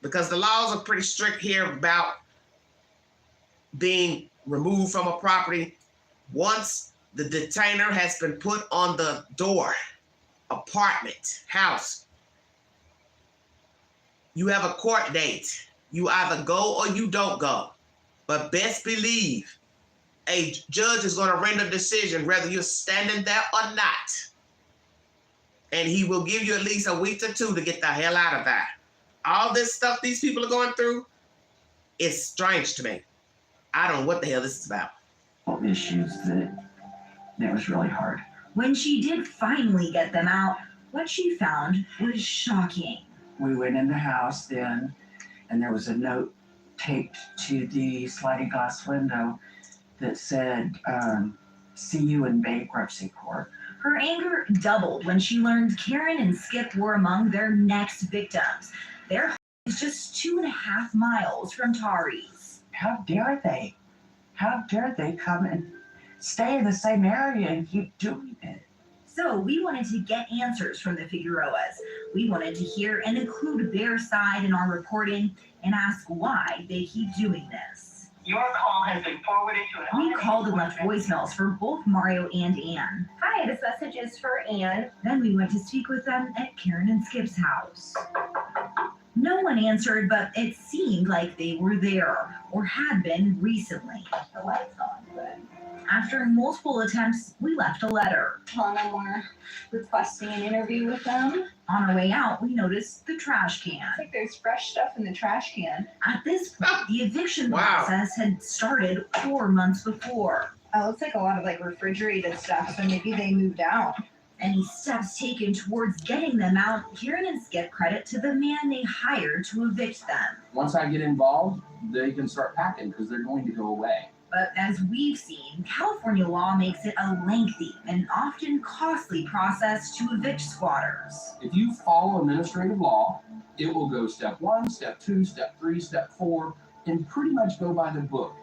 Because the laws are pretty strict here about being removed from a property once the detainer has been put on the door, apartment, house. You have a court date. You either go or you don't go. But best believe a judge is going to render a decision whether you're standing there or not. And he will give you at least a week or 2 to get the hell out of there. All this stuff these people are going through is strange to me. I don't know what the hell this is about. Issues that was really hard. When she did finally get them out, what she found was shocking. We went in the house then, and there was a note taped to the sliding glass window that said, see you in bankruptcy court. Her anger doubled when she learned Karen and Skip were among their next victims. Their home is just 2.5 miles from Tari's. How dare they? How dare they come and stay in the same area and keep doing it? So we wanted to get answers from the Figueroas. We wanted to hear and include their side in our reporting and ask why they keep doing this. Your call has been forwarded to an We called and left voicemails for both Mario and Ann. Hi, this message is for Ann. Then we went to speak with them at Karen and Skip's house. No one answered, but it seemed like they were there or had been recently. The light's on, but After multiple attempts, we left a letter. telling them we're requesting an interview with them. On our way out, we noticed the trash can. It's like there's fresh stuff in the trash can. At this point, the eviction Wow. process had started 4 months before. It looks like a lot of like refrigerated stuff, so maybe they moved out. Any steps taken towards getting them out, Karen and Skip credit to the man they hired to evict them. Once I get involved, they can start packing because they're going to go away. But as we've seen, California law makes it a lengthy and often costly process to evict squatters. If you follow administrative law, it will go step 1, step 2, step 3, step 4, and pretty much go by the book,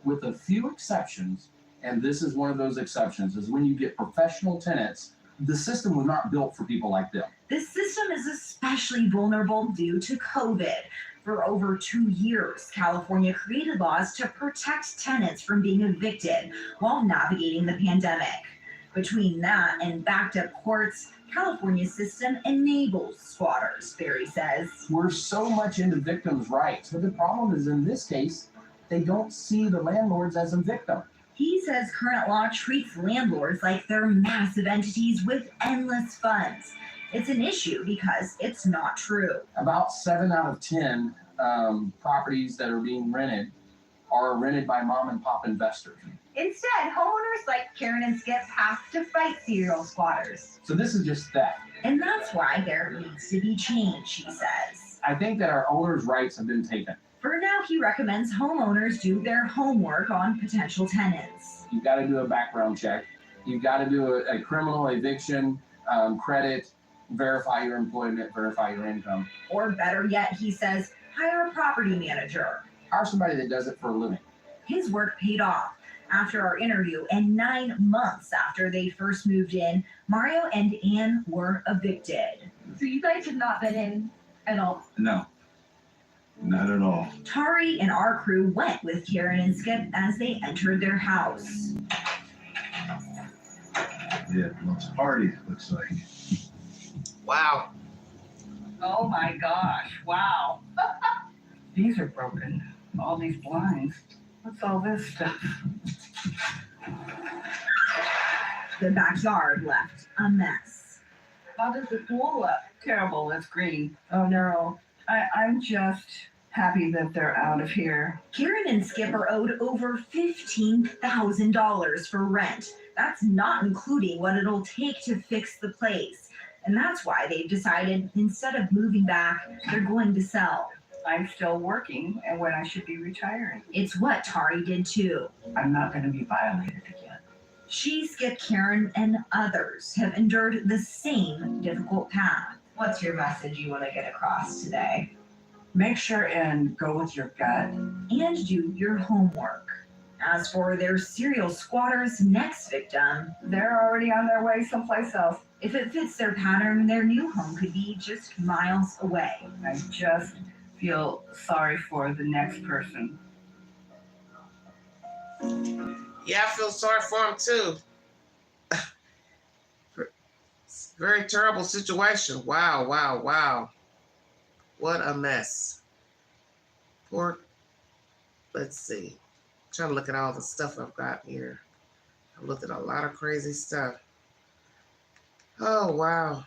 with a few exceptions. and this is one of those exceptions, is when you get professional tenants. The system was not built for people like them. This system is especially vulnerable due to COVID. For over 2 years, California created laws to protect tenants from being evicted while navigating the pandemic. Between that and backed up courts, California's system enables squatters, Barry says. We're so much into victims' rights, but the problem is in this case, they don't see the landlords as a victim. He says current law treats landlords like they're massive entities with endless funds. It's an issue because it's not true. About 7 out of 10 properties that are being rented are rented by mom and pop investors. Instead, homeowners like Karen and Skip have to fight serial squatters. So this is just that. And that's why there needs to be change, he says. I think that our owners' rights have been taken. For now, he recommends homeowners do their homework on potential tenants. You've got to do a background check. You've got to do a criminal eviction, credit, verify your employment, verify your income. Or better yet, he says, hire a property manager. Hire somebody that does it for a living. His work paid off. After our interview and 9 months after they first moved in, Mario and Ann were evicted. So you guys have not been in at all? No, not at all. Tari and our crew went with Karen and Skip as they entered their house. Yeah, lots of parties, looks like. Wow. Oh my gosh, wow. These are broken, all these blinds. What's all this stuff? The backyard left a mess. How does the pool look? Terrible, it's green. Oh no, I'm just happy that they're out of here. Karen and Skip are owed over $15,000 for rent. That's not including what it'll take to fix the place. And that's why they've decided instead of moving back, they're going to sell. I'm still working and when I should be retiring. It's what Tari did too. I'm not going to be violated again. She, Skip, Karen, and others have endured the same difficult path. What's your message you want to get across today? Make sure and go with your gut. And do your homework. As for their serial squatter's next victim, they're already on their way someplace else. If it fits their pattern, their new home could be just miles away. I just feel sorry for the next person. Yeah, I feel sorry for him too. Very terrible situation. Wow, wow, wow. What a mess. Poor, let's see. I'm trying to look at all the stuff I've got here. I've looked at a lot of crazy stuff. Oh, wow.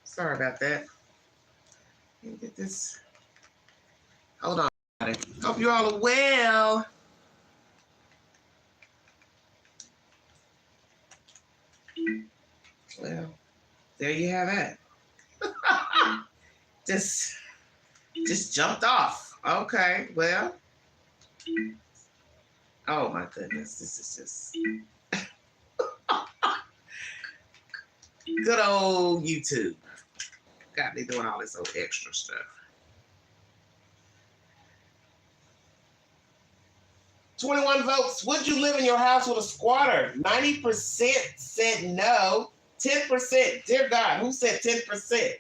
Sorry about that. Let me get this. Hold on. Hope you all are well. Well, there you have it. Just jumped off. Okay, well. Oh my goodness, this is just good old YouTube. Got me doing all this old extra stuff. 21 votes. Would you live in your house with a squatter? 90% said no. 10%. Dear God, who said 10%?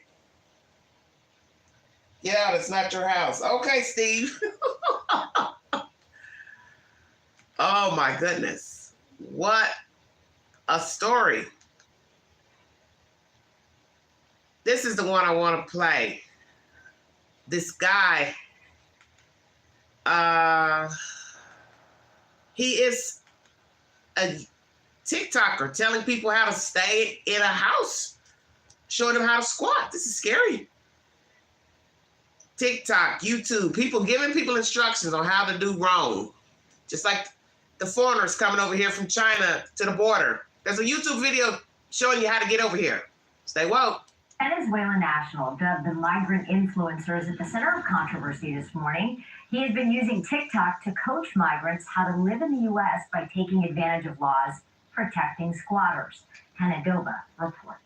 Get out, it's not your house. Okay, Steve. Oh my goodness. What a story. This is the one I want to play. This guy, he is a TikToker telling people how to stay in a house, showing them how to squat. This is scary. TikTok, YouTube, people giving people instructions on how to do wrong. Just like the foreigners coming over here from China to the border. There's a YouTube video showing you how to get over here. Stay woke. Venezuela national dubbed the migrant influencers at the center of controversy this morning. He has been using TikTok to coach migrants how to live in the U.S. by taking advantage of laws protecting squatters. Hannah Doba reports.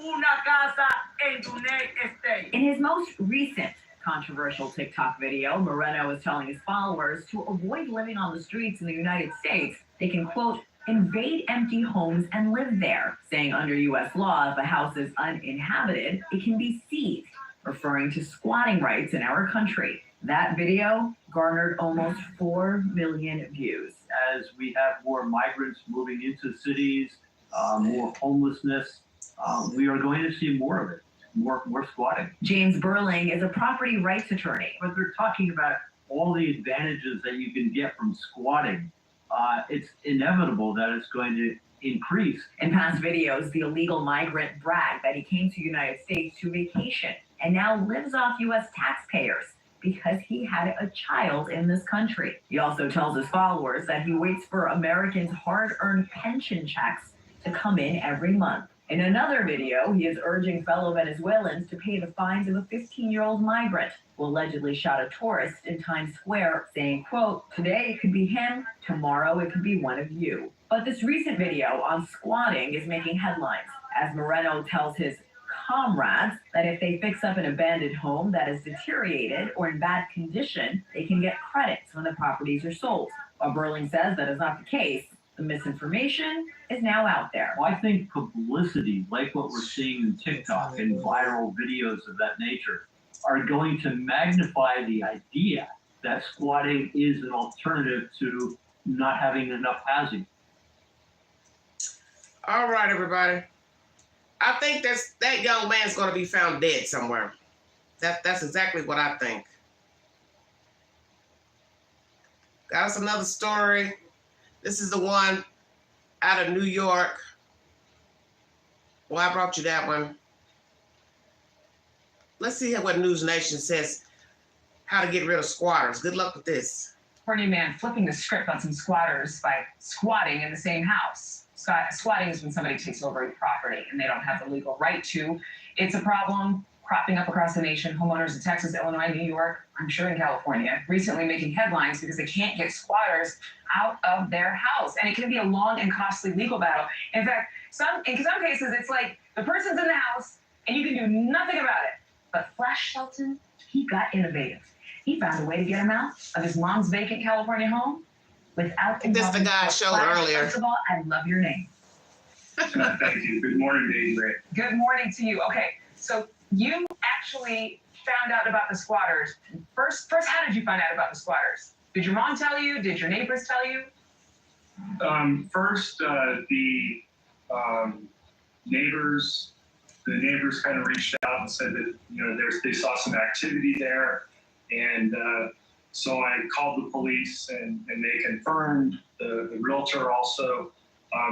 Una casa en tu estate. In his most recent controversial TikTok video, Moreno is telling his followers to avoid living on the streets in the United States. They can, quote, invade empty homes and live there, saying under U.S. law, if a house is uninhabited, it can be seized, referring to squatting rights in our country. That video garnered almost 4 million views. As we have more migrants moving into cities, more homelessness, we are going to see more of it, more squatting. James Burling is a property rights attorney. But they're talking about all the advantages that you can get from squatting. It's inevitable that it's going to increase. In past videos, the illegal migrant bragged that he came to the United States to vacation and now lives off U.S. taxpayers because he had a child in this country. He also tells his followers that he waits for Americans' hard-earned pension checks to come in every month. In another video, he is urging fellow Venezuelans to pay the fines of a 15-year-old migrant who allegedly shot a tourist in Times Square, saying, quote, today it could be him, tomorrow it could be one of you. But this recent video on squatting is making headlines, as Moreno tells his comrades that if they fix up an abandoned home that is deteriorated or in bad condition, they can get credits when the properties are sold. While Burling says that is not the case, the misinformation is now out there. Well, I think publicity, like what we're seeing in TikTok and viral videos of that nature, are going to magnify the idea that squatting is an alternative to not having enough housing. All right, everybody. I think that young man's going to be found dead somewhere. That's exactly what I think. Got us another story. This is the one out of New York. Well, I brought you that one. Let's see what News Nation says, how to get rid of squatters. Good luck with this. California man flipping the script on some squatters by squatting in the same house. Squatting is when somebody takes over your property and they don't have the legal right to. It's a problem cropping up across the nation. Homeowners in Texas, Illinois, New York, I'm sure in California, recently making headlines because they can't get squatters out of their house. And it can be a long and costly legal battle. In fact, in some cases, it's like the person's in the house and you can do nothing about it. But Flash Shelton, he got innovative. He found a way to get him out of his mom's vacant California home without this the guy I showed earlier. First of all, I love your name. Thank you. Good morning, Dave. Good morning to you. Okay, so you actually found out about the squatters. First, how did you find out about the squatters? Did your mom tell you? Did your neighbors tell you? First, the neighbors kind of reached out and said that they saw some activity there, and so I called the police, and they confirmed. The realtor also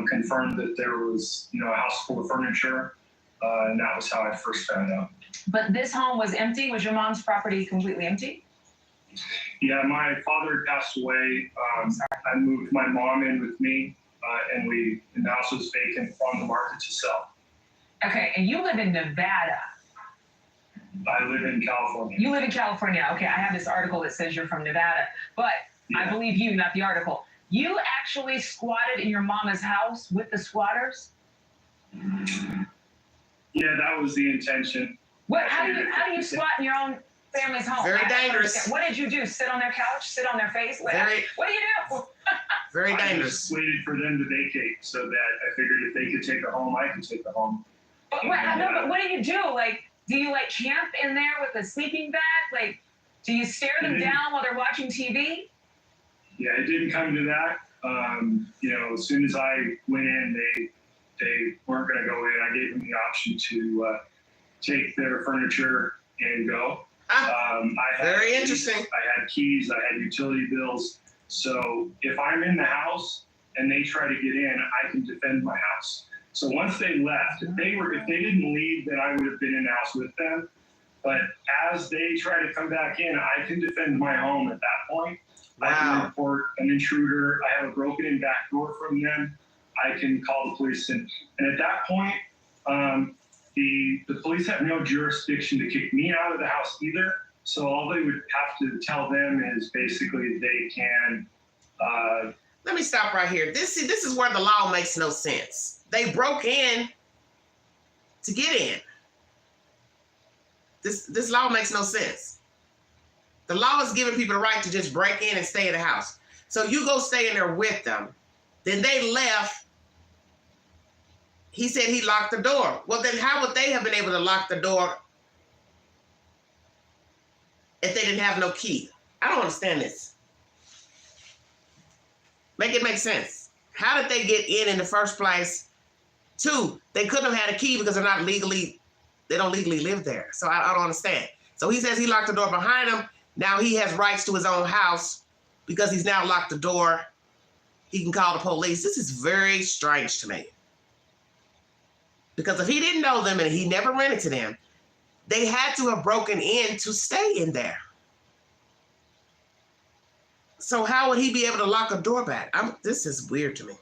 confirmed that there was a house full of furniture, and that was how I first found out. But this home was empty. Was your mom's property completely empty? Yeah, my father passed away. I moved my mom in with me, and the house was vacant on the market to sell. Okay, and you live in Nevada. I live in California. You live in California. Okay, I have this article that says you're from Nevada, but yeah. I believe you, not the article. You actually squatted in your mama's house with the squatters? Yeah, that was the intention. How do you squat in your own family's home? Very dangerous. What did you do? Sit on their couch? Sit on their face? What do you do? Very dangerous. I just waited for them to vacate so that I figured if they could take a home, I could take a home. But what do you do? Do you camp in there with a sleeping bag? Do you stare them down while they're watching TV? Yeah, it didn't come to that. As soon as I went in, they weren't going to go in. I gave them the option to take their furniture and go. Very interesting. I had keys. I had utility bills. So if I'm in the house and they try to get in, I can defend my house. So once they left, if they didn't leave, then I would have been in the house with them. But as they try to come back in, I can defend my home at that point. Wow. I can report an intruder. I have a broken-in back door from them. I can call the police. And at that point, the police have no jurisdiction to kick me out of the house either. So all they would have to tell them is basically they can... Let me stop right here. This is where the law makes no sense. They broke in to get in. This law makes no sense. The law is giving people the right to just break in and stay in the house. So you go stay in there with them. Then they left. He said he locked the door. Well, then how would they have been able to lock the door if they didn't have no key? I don't understand this. Make it make sense. How did they get in the first place? 2, they couldn't have had a key because they don't legally live there. So I don't understand. So he says he locked the door behind him. Now he has rights to his own house because he's now locked the door. He can call the police. This is very strange to me. Because if he didn't know them and he never rented to them, they had to have broken in to stay in there. So how would he be able to lock a door back? This is weird to me.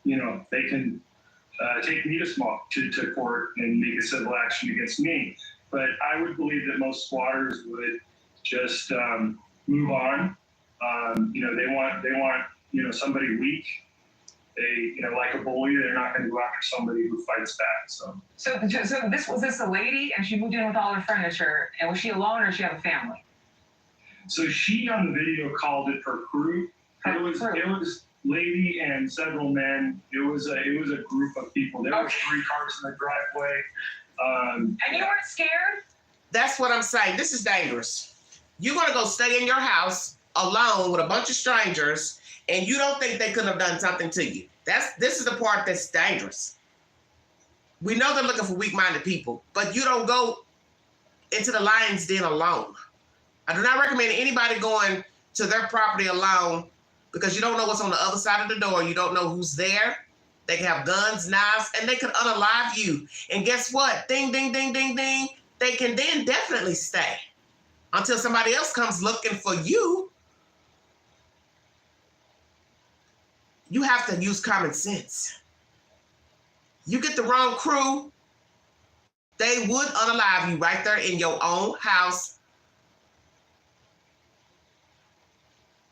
You know, they can take me to court and make a civil action against me. But I would believe that most squatters would just move on. You know, they want somebody weak. They, like a bully, they're not going to go after somebody who fights back. So this a lady, and she moved in with all her furniture, and was she alone or did she have a family? So she on the video called it her crew. It was lady and several men. It was a group of people. There were 3 cars in the driveway. And you weren't scared? That's what I'm saying. This is dangerous. You're going to go stay in your house alone with a bunch of strangers, and you don't think they could have done something to you. This is the part that's dangerous. We know they're looking for weak-minded people, but you don't go into the lion's den alone. I do not recommend anybody going to their property alone because you don't know what's on the other side of the door. You don't know who's there. They can have guns, knives, and they can unalive you. And guess what? Ding, ding, ding, ding, ding. They can then definitely stay until somebody else comes looking for you. You have to use common sense. You get the wrong crew, they would unalive you right there in your own house.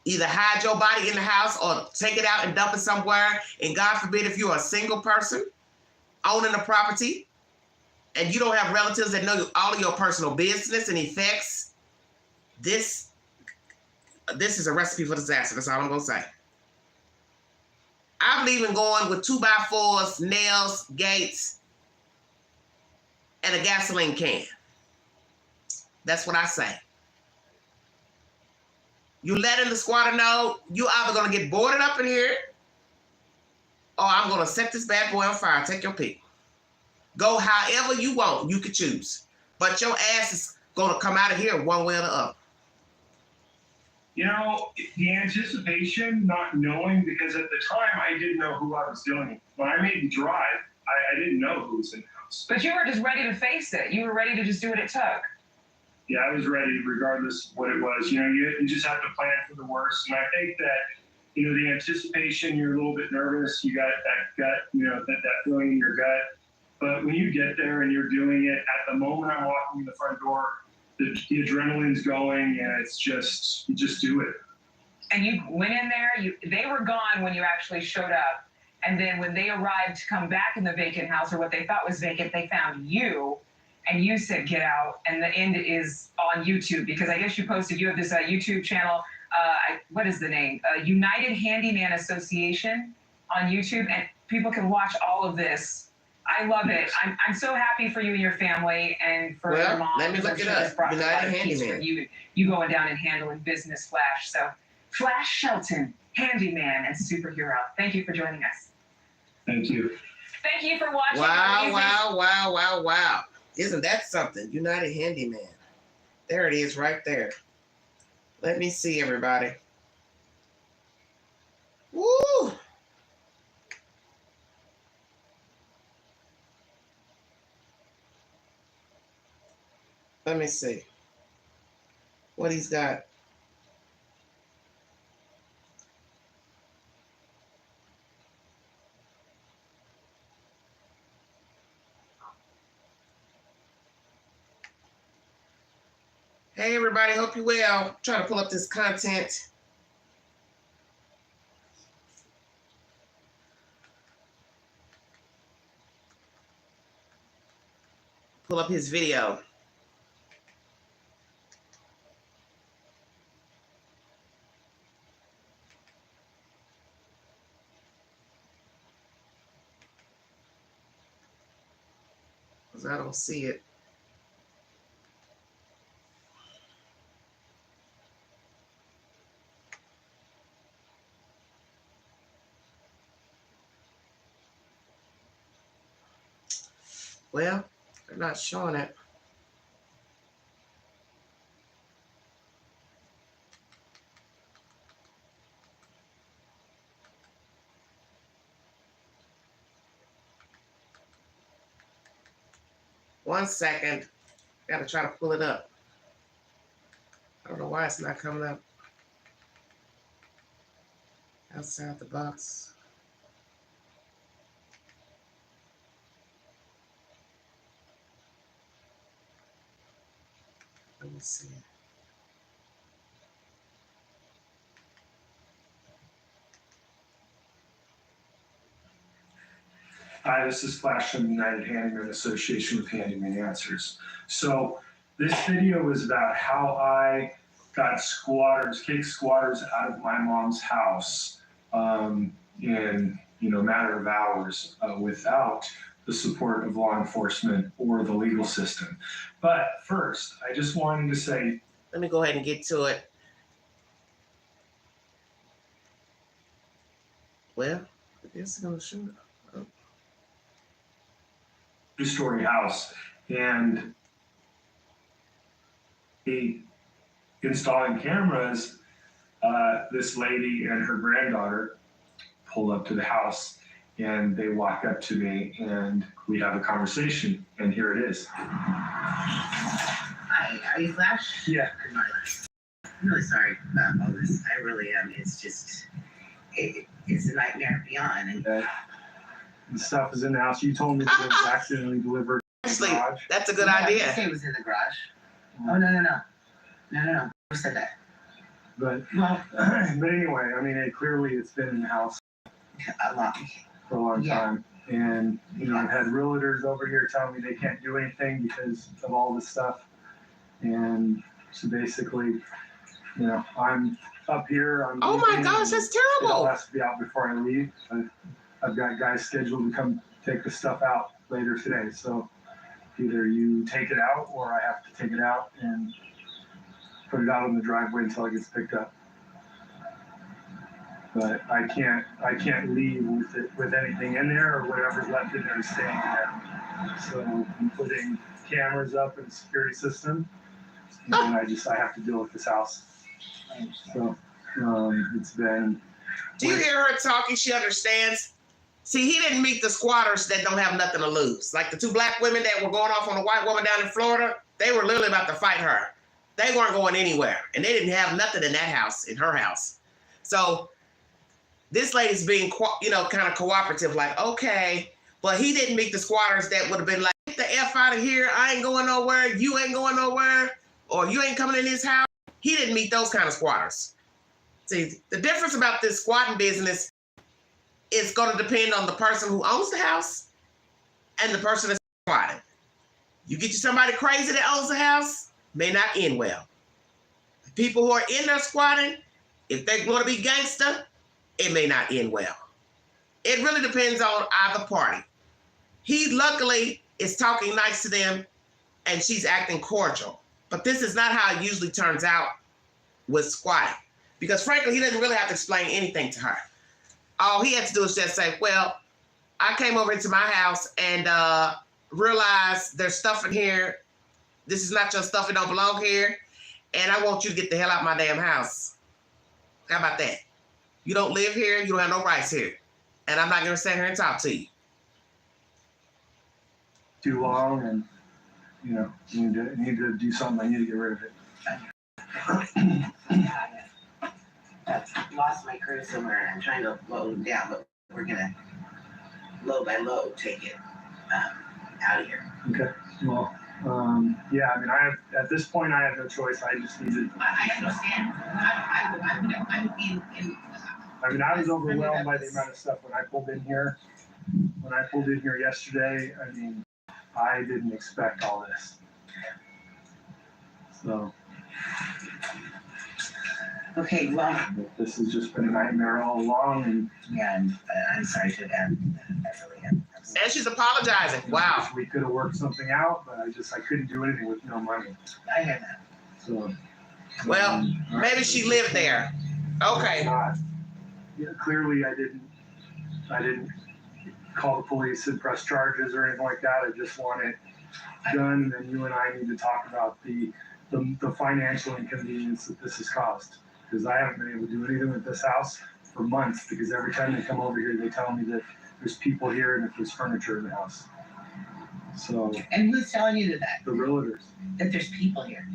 Either hide your body in the house or take it out and dump it somewhere. And God forbid if you're a single person owning a property and you don't have relatives that know all of your personal business and effects, this is a recipe for disaster. That's all I'm going to say. I believe in going with 2x4s, nails, gates, and a gasoline can. That's what I say. You letting the squatter know you either going to get boarded up in here or I'm going to set this bad boy on fire. Take your pick. Go however you want. You can choose. But your ass is going to come out of here one way or the other. The anticipation, not knowing, because at the time I didn't know who I was dealing with. When I made the drive, I didn't know who was in the house. But you were just ready to face it. You were ready to just do what it took. Yeah, I was ready regardless of what it was. You just have to plan for the worst. And I think that, the anticipation, you're a little bit nervous. You got that gut, that feeling in your gut. But when you get there and you're doing it, at the moment I'm walking in the front door, the adrenaline's going and it's just, you just do it. And you went in there, they were gone when you actually showed up. And then when they arrived to come back in the vacant house, or what they thought was vacant, they found you. And you said, get out. And the end is on YouTube, because I guess you have this YouTube channel. What is the name? United Handyman Association on YouTube. And people can watch all of this. I love it. I'm so happy for you and your family and for your mom. Let me look it up. United Handyman. You going down and handling business, Flash. So Flash Shelton, handyman and superhero. Thank you for joining us. Thank you. Thank you for watching. Wow. Isn't that something? United Handyman. There it is right there. Let me see, everybody. Woo! Let me see what he's got. Hey, everybody. Hope you're well. Trying to pull up this content. Pull up his video. because I don't see it. Well, they're not showing it. One second. Gotta try to pull it up. I don't know why it's not coming up. Outside the box. Let me see. Hi, this is Flash from the United Handyman Association with Handyman Answers. So this video is about how I got kicked squatters out of my mom's house in a matter of hours without the support of law enforcement or the legal system. But first, I just wanted to say, let me go ahead and get to it. Well, I guess it's gonna show it. Oh. Two-story house, and installing cameras, this lady and her granddaughter pulled up to the house, and they walk up to me, and we have a conversation, and here it is. Hi, are you Flash? Yeah. I'm really sorry about all this. I really am. It's just, it's a nightmare beyond. And The stuff is in the house. You told me that it was accidentally delivered to the garage. That's a good I idea. didn't say it was in the garage. Oh, no. Who said that? But Well, but anyway, I mean, it's been in the house a lot. for a long time. And, I've had realtors over here telling me they can't do anything because of all this stuff. And so basically, I'm up here. Oh my gosh, that's It all terrible. has to be out before I leave. I've got guys scheduled to come take the stuff out later today. So either you take it out or I have to take it out and put it out in the driveway until it gets picked up. But I can't leave with anything in there, or whatever's left in there is staying there. So I'm putting cameras up in the security system, and I have to deal with this house. So it's been. Do you hear her talking? She understands. See, he didn't meet the squatters that don't have nothing to lose. Like the two black women that were going off on a white woman down in Florida, they were literally about to fight her. They weren't going anywhere, and they didn't have nothing in that house, in her house. So this lady's being, kind of cooperative, like, okay, but he didn't meet the squatters that would have been like, get the F out of here, I ain't going nowhere, you ain't going nowhere, or you ain't coming in this house. He didn't meet those kind of squatters. See, the difference about this squatting business is going to depend on the person who owns the house and the person that's squatting. You get you somebody crazy that owns the house, may not end well. The people who are in there squatting, if they're going to be gangster, it may not end well. It really depends on either party. He luckily is talking nice to them and she's acting cordial. But this is not how it usually turns out with squatting. Because frankly, he doesn't really have to explain anything to her. All he had to do is just say, well, I came over into my house and realized there's stuff in here. This is not your stuff. It don't belong here. And I want you to get the hell out of my damn house. How about that? You don't live here. You don't have no rights here. And I'm not going to sit here and talk to you. Too long, and you need to do something. I need to get rid of it. I've lost my crew somewhere, and I'm trying to load them down, but we're gonna load by load take it out of here. Okay. Well, yeah. I mean, at this point, I have no choice. I just need to. I understand. I mean, I was overwhelmed by the amount of stuff when I pulled in here. When I pulled in here yesterday, I mean, I didn't expect all this. So. Okay, well. This has just been a nightmare all along, and yeah, I'm sorry to that. I really am. And she's apologizing. Wow. We could have worked something out, but I couldn't do anything with no money. I hear that. So. Well, maybe she lived there. Okay. Yeah, clearly I didn't call the police and press charges or anything like that. I just want it done, and then you and I need to talk about the financial inconvenience that this has caused. Because I haven't been able to do anything with this house for months, because every time they come over here, they tell me that there's people here and that there's furniture in the house. So. And who's telling you that? The realtors. That there's people here?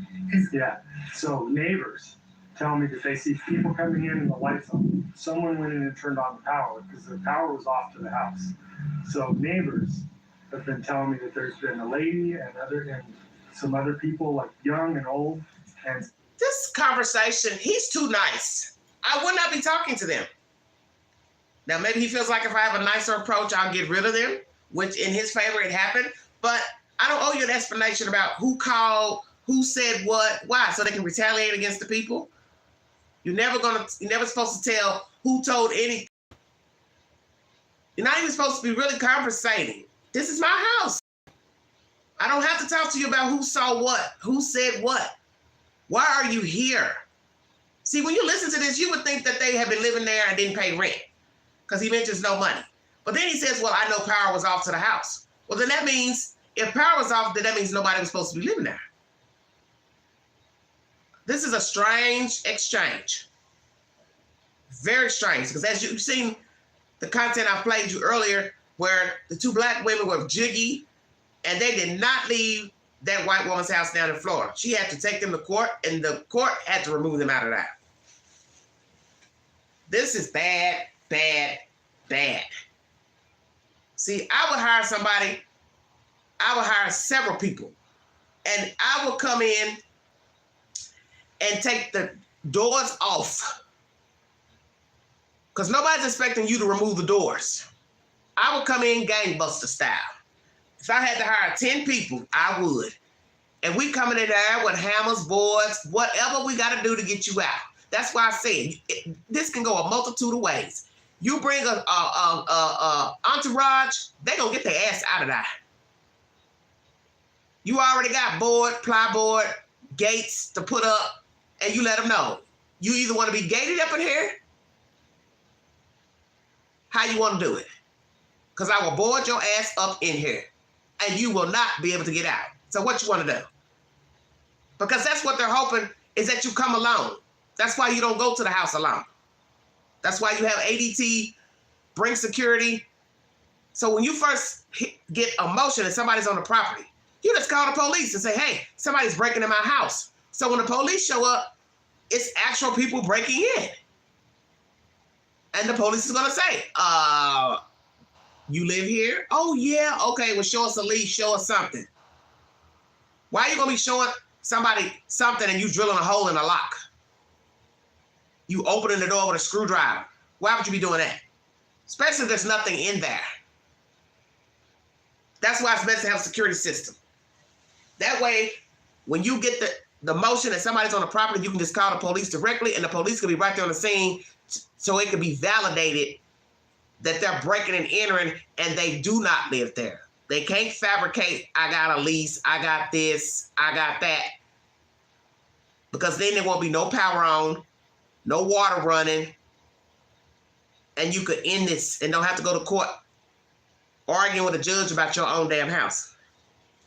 Yeah. So neighbors tell me that they see people coming in and the lights on. Someone went in and turned on the power because the power was off to the house. So neighbors have been telling me that there's been a lady and some other people, like young and old, and this conversation, he's too nice. I would not be talking to them. Now, maybe he feels like if I have a nicer approach, I'll get rid of them, which in his favor, it happened. But I don't owe you an explanation about who called, who said what, why, so they can retaliate against the people. You're never supposed to tell who told anything. You're not even supposed to be really conversating. This is my house. I don't have to talk to you about who saw what, who said what. Why are you here? See, when you listen to this, you would think that they have been living there and didn't pay rent because he mentions no money. But then he says, well, I know power was off to the house. Well, then that means if power was off, then that means nobody was supposed to be living there. This is a strange exchange. Very strange, because as you've seen the content I played you earlier, where the two black women were jiggy, and they did not leave that white woman's house down in Florida. She had to take them to court, and the court had to remove them out of that. This is bad, bad, bad. See, I would hire somebody, I would hire several people, and I would come in and take the doors off, because nobody's expecting you to remove the doors. I would come in gangbuster style. If I had to hire 10 people, I would. And we coming in there with hammers, boards, whatever we got to do to get you out. That's why I said this can go a multitude of ways. You bring a entourage, they gonna get their ass out of there. You already got board, plyboard, gates to put up, and you let them know. You either want to be gated up in here, how you want to do it. Because I will board your ass up in here, and you will not be able to get out. So what you want to do? Because that's what they're hoping, is that you come alone. That's why you don't go to the house alone. That's why you have ADT, bring security. So when you first get a motion and somebody's on the property, you just call the police and say, hey, somebody's breaking in my house. So when the police show up, it's actual people breaking in. And the police is gonna say, you live here? Oh yeah, okay, well show us a lease, show us something. Why are you gonna be showing somebody something and you drilling a hole in a lock? You opening the door with a screwdriver. Why would you be doing that? Especially if there's nothing in there. That's why it's best to have a security system. That way, when you get the motion that somebody's on the property, you can just call the police directly, and the police can be right there on the scene, so it can be validated that they're breaking and entering and they do not live there. They can't fabricate, I got a lease, I got this, I got that. Because then there won't be no power on, no water running, and you could end this and don't have to go to court arguing with a judge about your own damn house.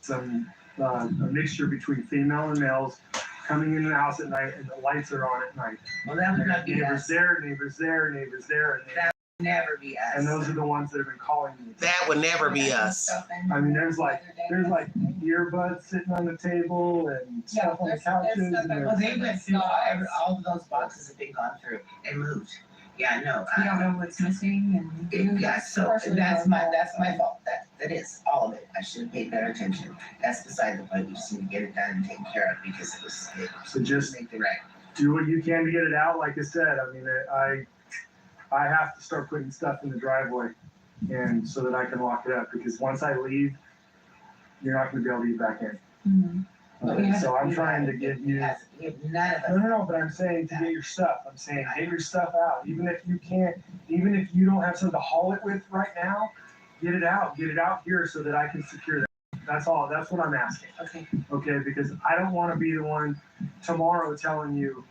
A mixture between female and males coming in the house at night, and the lights are on at night. Well, that would not be neighbors us. there, neighbors there, neighbors there, and That would never be us. and those are the ones that have been calling me. That would never be us. I mean, there's like earbuds sitting on the table and stuff on the couches. Well, they went through all of those boxes have been gone through and moved. Yeah, no. You don't know what's missing, and Yeah, so that's my fault. That is all of it. I should have paid better attention. That's beside the point. We just need to get it done and taken care of because it So just make the right. do what you can to get it out. Like I said, I mean, I have to start putting stuff in the driveway, and so that I can lock it up, because once I leave, you're not going to be able to get back in. Mm-hmm. So I'm trying to get you. None of us. No, but I'm saying to get your stuff. I'm saying get your stuff out. Even if you can't, even if you don't have something to haul it with right now, get it out here so that I can secure that. That's all. That's what I'm asking. Okay. Okay, because I don't want to be the one tomorrow telling you,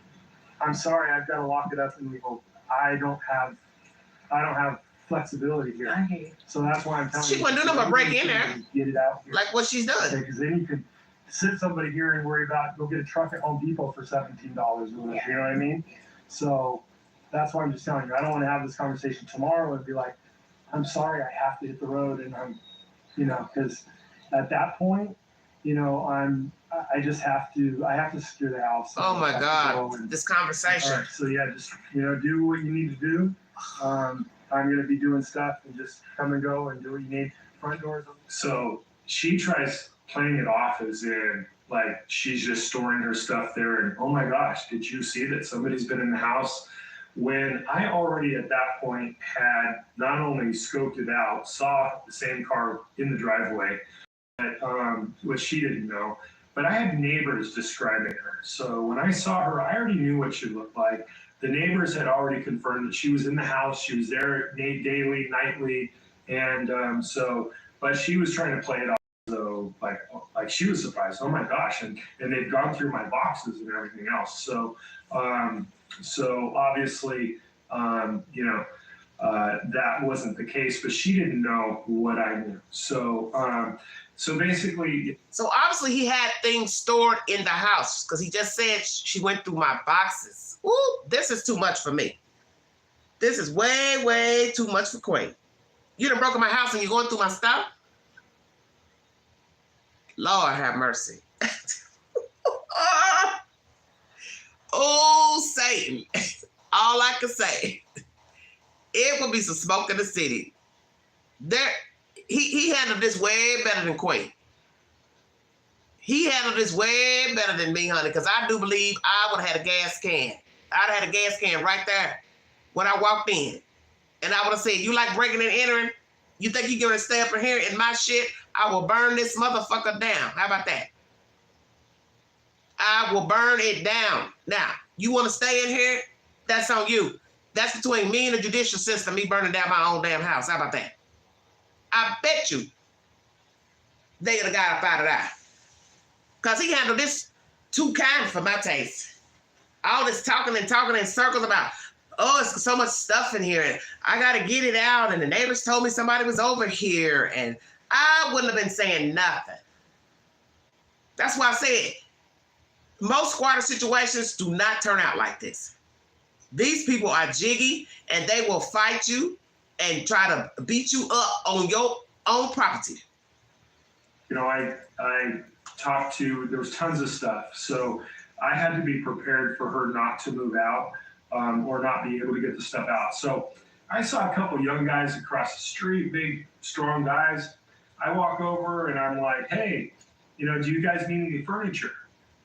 I'm sorry, I've got to lock it up and we go. I don't have flexibility here. I hear you. So that's why I'm telling you. She wouldn't do nothing but break in there. Get it out here. Like what she's done. Because then you can sit somebody here and worry about go get a truck at Home Depot for $17 or whatever. Yeah. You know what I mean? So that's why I'm just telling you. I don't want to have this conversation tomorrow and be like, I'm sorry, I have to hit the road, and I'm, because at that point, I just have to secure the house. Oh my God, this conversation. All right, so yeah, just, do what you need to do. I'm going to be doing stuff and just come and go and do what you need. Front doors. So she tries playing it off as in, like, she's just storing her stuff there. And oh my gosh, did you see that somebody's been in the house? When I already at that point had not only scoped it out, saw the same car in the driveway, which she didn't know, but I had neighbors describing her. So when I saw her, I already knew what she looked like. The neighbors had already confirmed that she was in the house. She was there daily, nightly. And but she was trying to play it off. So like she was surprised. Oh my gosh. And they've gone through my boxes and everything else. So obviously, that wasn't the case, but she didn't know what I knew. So basically. So obviously he had things stored in the house because he just said she went through my boxes. Ooh, this is too much for me. This is way, way too much for Queen. You done broke in my house and you're going through my stuff? Lord have mercy. Oh, Satan. All I can say, it would be some smoke in the city. He handled this way better than Queen. He handled this way better than me, honey, because I do believe I would have had a gas can. I'd have had a gas can right there when I walked in. And I would have said, you like breaking and entering? You think you're going to stay up in here in my shit? I will burn this motherfucker down. How about that? I will burn it down. Now, you want to stay in here? That's on you. That's between me and the judicial system, me burning down my own damn house. How about that? I bet you they would have got up out of that. Because he handled this too kind for my taste. All this talking in circles about, oh, it's so much stuff in here, and I got to get it out, and the neighbors told me somebody was over here, and I wouldn't have been saying nothing. That's why I said, most squatter situations do not turn out like this. These people are jiggy, and they will fight you and try to beat you up on your own property. I talked to, there was tons of stuff. So I had to be prepared for her not to move out or not be able to get the stuff out. So I saw a couple young guys across the street, big, strong guys. I walk over and I'm like, hey, do you guys need any furniture?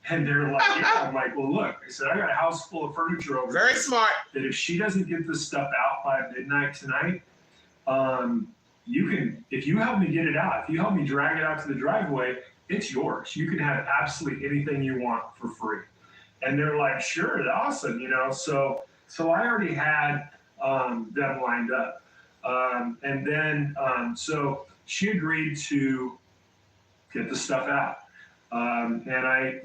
And they're like, yeah. I'm like, well, look, I said, I got a house full of furniture over Very there. smart. That if she doesn't get this stuff out by midnight tonight, you can, if you help me get it out, if you help me drag it out to the driveway, it's yours. You can have absolutely anything you want for free. And they're like, sure, awesome, So I already had them lined up. And then, so she agreed to get the stuff out. And I,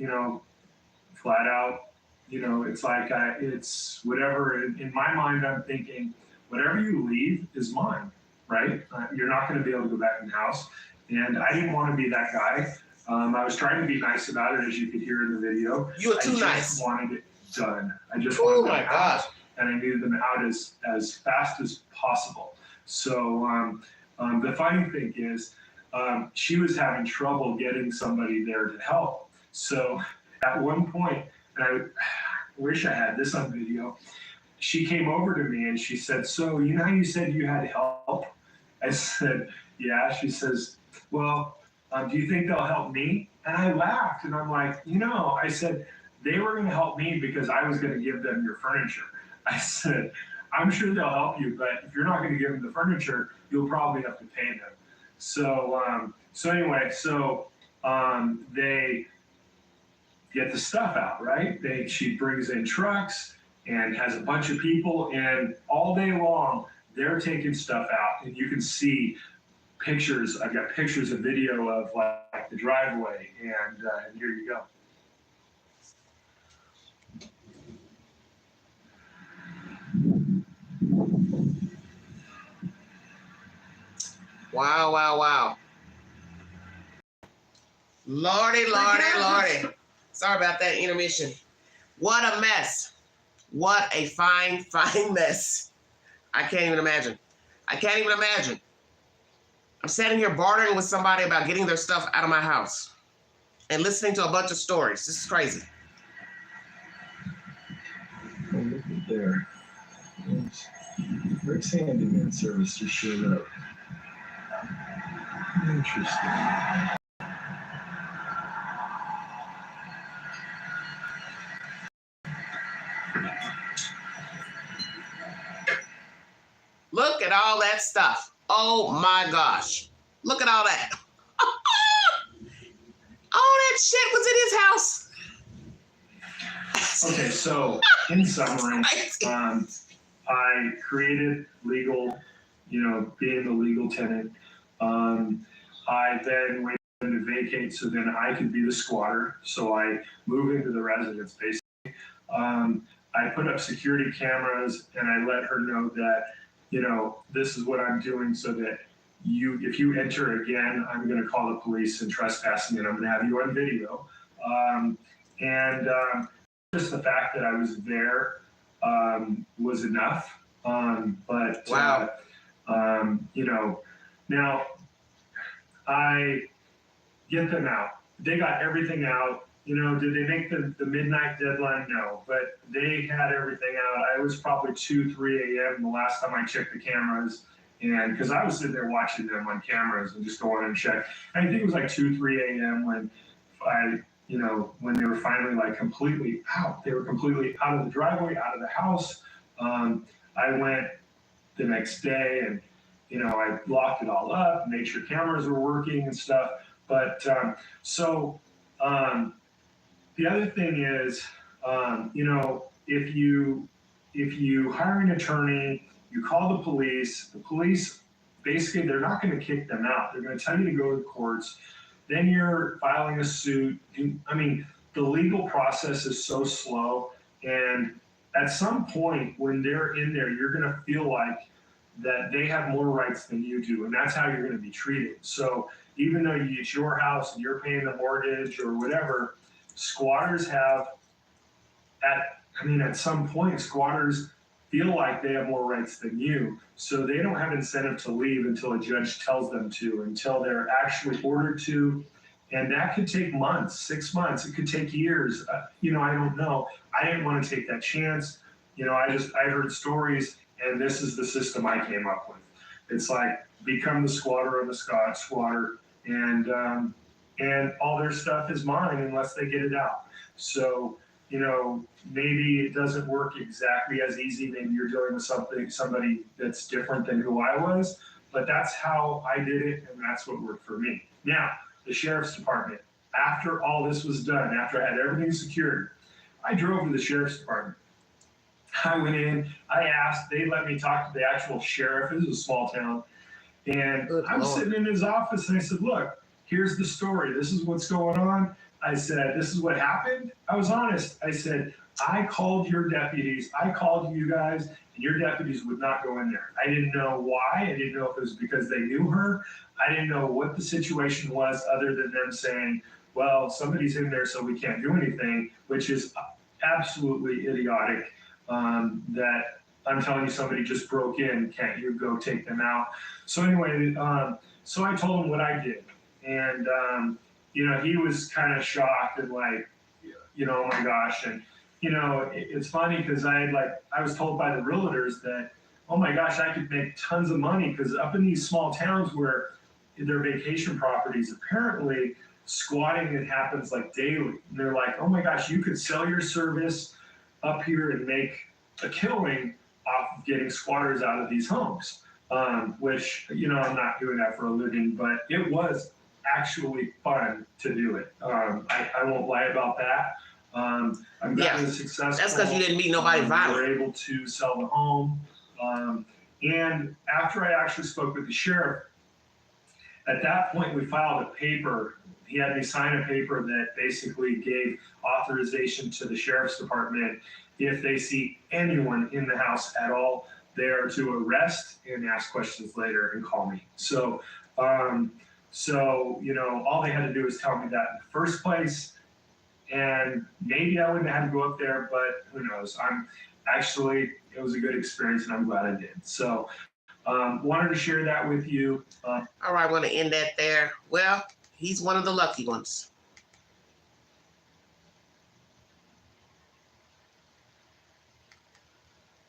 flat out, it's like, it's whatever, in my mind, I'm thinking, whatever you leave is mine, right? You're not going to be able to go back in the house. And I didn't want to be that guy. I was trying to be nice about it, as you could hear in the video. You were too nice. I just wanted it done. I just wanted them out, and I needed them out as fast as possible. So the funny thing is, she was having trouble getting somebody there to help. So at one point, and I wish I had this on video, she came over to me and she said, so you know how you said you had help? I said, yeah. She says, well, do you think they'll help me? And I laughed and I'm like, I said, they were going to help me because I was going to give them your furniture. I said, I'm sure they'll help you, but if you're not going to give them the furniture, you'll probably have to pay them. So, anyway, they get the stuff out, right? She brings in trucks and has a bunch of people, and all day long, they're taking stuff out, and you can see pictures. I've got pictures and video of like the driveway, and here you go. Wow, wow, wow. Lordy, lordy, lordy. Sorry about that intermission. What a mess. What a fine, fine mess. I can't even imagine. I can't even imagine. I'm sitting here bartering with somebody about getting their stuff out of my house and listening to a bunch of stories. This is crazy. Oh, look at there. Rick's handyman service just showed up. Interesting. Look at all that stuff. Oh my gosh. Look at all that. All that shit was in his house. Okay, so in summary, I created legal, being the legal tenant. I then waited for them to vacate so then I could be the squatter. So I move into the residence basically. I put up security cameras and I let her know that, this is what I'm doing so that if you enter again, I'm going to call the police and trespassing and I'm going to have you on video. Just the fact that I was there was enough. But wow. Now I get them out. They got everything out. Did they make the midnight deadline? No, but they had everything out. I was probably 2, 3 a.m. the last time I checked the cameras. And because I was sitting there watching them on cameras and just going and check. I think it was like 2, 3 a.m. when when they were finally like completely out. They were completely out of the driveway, out of the house. I went the next day and, I locked it all up, made sure cameras were working and stuff. But the other thing is, if you hire an attorney, you call the police basically, they're not going to kick them out. They're going to tell you to go to the courts. Then you're filing a suit. The legal process is so slow. And at some point when they're in there, you're going to feel like that they have more rights than you do. And that's how you're going to be treated. So even though it's your house and you're paying the mortgage or whatever, squatters have, at some point, squatters feel like they have more rights than you. So they don't have incentive to leave until a judge tells them to, until they're actually ordered to. And that could take months, 6 months. It could take years. I don't know. I didn't want to take that chance. I heard stories, and this is the system I came up with. It's like, become the squatter of the squatter, and all their stuff is mine unless they get it out. So, maybe it doesn't work exactly as easy. Maybe you're dealing with somebody that's different than who I was, but that's how I did it, and that's what worked for me. Now, the sheriff's department, after all this was done, after I had everything secured, I drove to the sheriff's department. I went in, I asked, they let me talk to the actual sheriff. This is a small town. And I was sitting in his office and I said, look, here's the story. This is what's going on. I said, this is what happened. I was honest. I said, I called your deputies. I called you guys, and your deputies would not go in there. I didn't know why. I didn't know if it was because they knew her. I didn't know what the situation was other than them saying, well, somebody's in there, so we can't do anything, which is absolutely idiotic. That I'm telling you, somebody just broke in. Can't you go take them out? So anyway, so I told him what I did. And, he was kind of shocked and like, oh my gosh. And, it's funny because I was told by the realtors that, oh my gosh, I could make tons of money because up in these small towns where they're vacation properties, apparently squatting, it happens like daily. And they're like, oh my gosh, you could sell your service up here and make a killing off of getting squatters out of these homes, which, I'm not doing that for a living, but it was actually fun to do it. I won't lie about that. I'm gotten successful. That's because you didn't meet nobody violent. We were able to sell the home. And after I actually spoke with the sheriff, At that point, we filed a paper. He had me sign a paper that basically gave authorization to the sheriff's department, if they see anyone in the house at all, they are to arrest and ask questions later and call me. So, you know, all they had to do was tell me that in the first place, and maybe I wouldn't have had to go up there, but who knows? It was a good experience, and I'm glad I did. So, wanted to share that with you. All right, I want to end that there. Well, he's one of the lucky ones.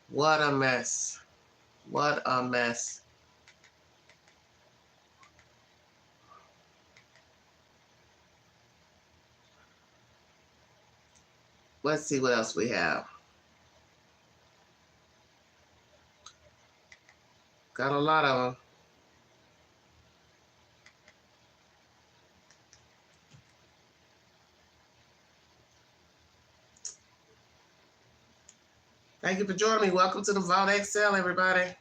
What a mess. What a mess. Let's see what else we have. Got a lot of them. Thank you for joining me. Welcome to the Vault XL, everybody.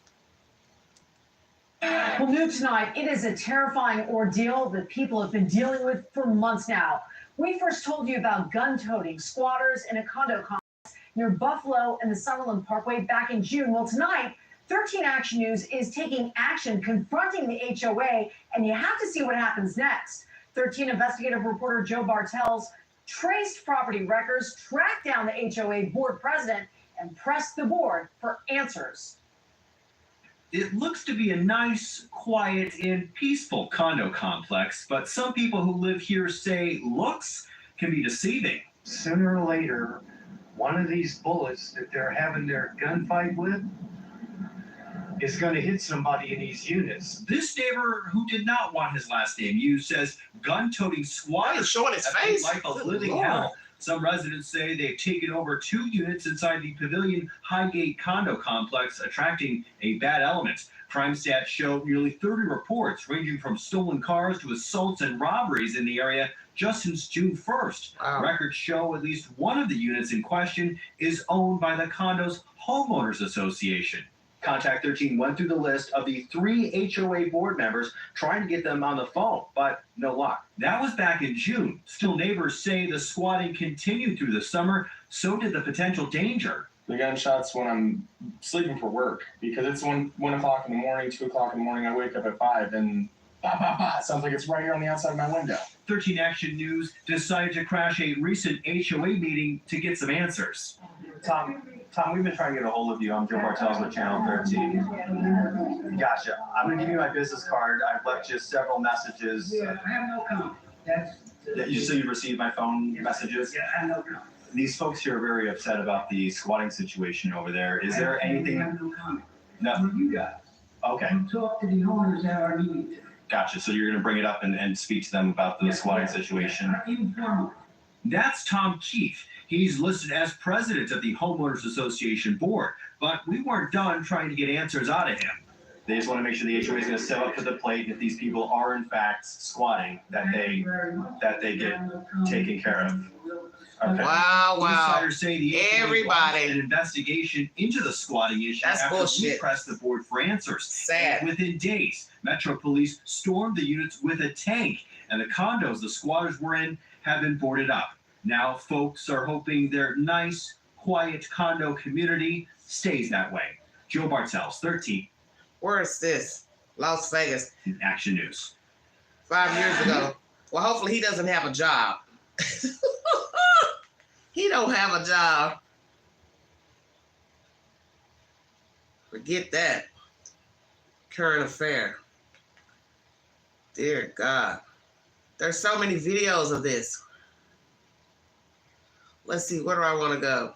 Well, new tonight, it is a terrifying ordeal that people have been dealing with for months now. We first told you about gun-toting squatters in a condo complex near Buffalo and the Summerlin Parkway back in June. Well, tonight, 13 Action News is taking action, confronting the HOA, and you have to see what happens next. 13 investigative reporter Joe Bartels traced property records, tracked down the HOA board president, and pressed the board for answers. It looks to be a nice, quiet, and peaceful condo complex, but some people who live here say looks can be deceiving. Sooner or later, one of these bullets that they're having their gunfight with is going to hit somebody in these units. This neighbor, who did not want his last name used, says gun-toting squatters showing his have face. made life a Good living Lord. hell. Some residents say they've taken over 2 units inside the Pavilion Highgate condo complex, attracting a bad element. Crime stats show nearly 30 reports ranging from stolen cars to assaults and robberies in the area just since June 1st. Wow. Records show at least one of the units in question is owned by the condo's homeowners association. Contact 13 went through the list of the 3 HOA board members, trying to get them on the phone, but no luck. That was back in June. Still, neighbors say the squatting continued through the summer. So did the potential danger. The gunshots when I'm sleeping for work, because it's 1 o'clock in the morning, 2 o'clock in the morning. I wake up at 5 and bah, bah, bah. It sounds like it's right here on the outside of my window. 13 Action News decided to crash a recent HOA meeting to get some answers. Tom, we've been trying to get a hold of you. I'm Joe Bartels with Channel 13. Gotcha. I'm going to give you my business card. I've left you several messages. Yeah, I have no comment. So you received my phone messages? Yeah, I have no comment. These folks here are very upset about the squatting situation over there. Is there anything? I have no comment. No. What you got? Okay. Talk to the owners at our meeting. Gotcha. So you're going to bring it up and speak to them about the squatting situation? Informally. That's Tom Keefe. He's listed as president of the Homeowners Association board, but we weren't done trying to get answers out of him. They just want to make sure the HOA is going to step up to the plate, and if these people are in fact squatting, that they get taken care of. Okay. Wow. Insiders say the HOA Everybody. launched an investigation into the squatting issue That's after we bullshit. pressed the board for answers. Sad. And within days, Metro Police stormed the units with a tank, and the condos the squatters were in have been boarded up. Now folks are hoping their nice, quiet condo community stays that way. Joe Bartels, 13. Where is this? Las Vegas. Action News. 5 years ago. Well, hopefully he doesn't have a job. He don't have a job. Forget that. Current affair. Dear God. There's so many videos of this. Let's see, where do I want to go?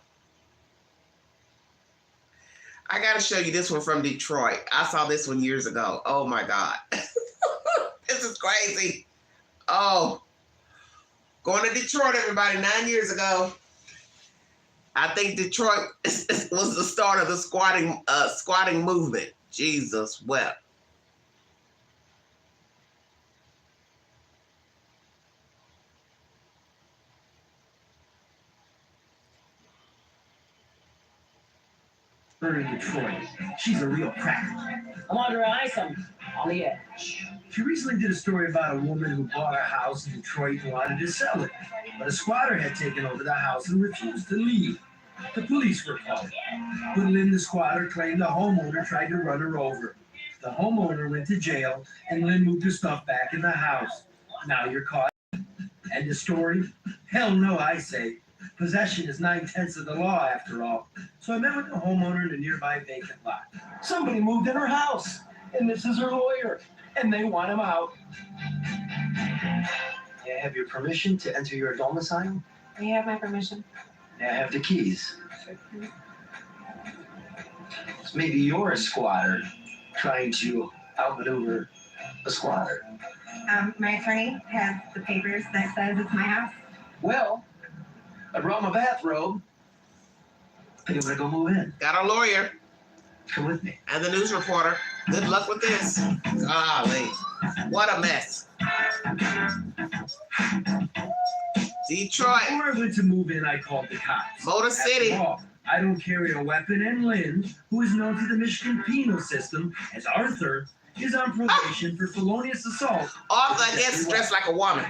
I got to show you this one from Detroit. I saw this one years ago. Oh my God. This is crazy. Oh. Going to Detroit, everybody, 9 years ago. I think Detroit was the start of the squatting movement. Jesus wept. Her in Detroit. She's a real cracker. I'm under ice. I'm on the edge. She recently did a story about a woman who bought a house in Detroit and wanted to sell it. But a squatter had taken over the house and refused to leave. The police were called. But Lynn, the squatter, claimed the homeowner tried to run her over. The homeowner went to jail, and Lynn moved her stuff back in the house. Now you're caught. And the story? Hell no, I say. Possession is 9/10 of the law, after all. So I met with the homeowner in a nearby vacant lot. Somebody moved in her house, and this is her lawyer, and they want him out. May I have your permission to enter your domicile? You have my permission. May I have the keys? So maybe you're a squatter trying to outmaneuver a squatter. My attorney has the papers that says it's my house. Well, I brought my bathrobe. I think I'm gonna go move in. Got a lawyer. Come with me. And the news reporter. Good luck with this. Golly. What a mess. Detroit. Before I went to move in, I called the cops. Motor City. After all, I don't carry a weapon, and Lynn, who is known to the Michigan penal system as Arthur, is on probation for felonious assault. Arthur gets dressed like a woman.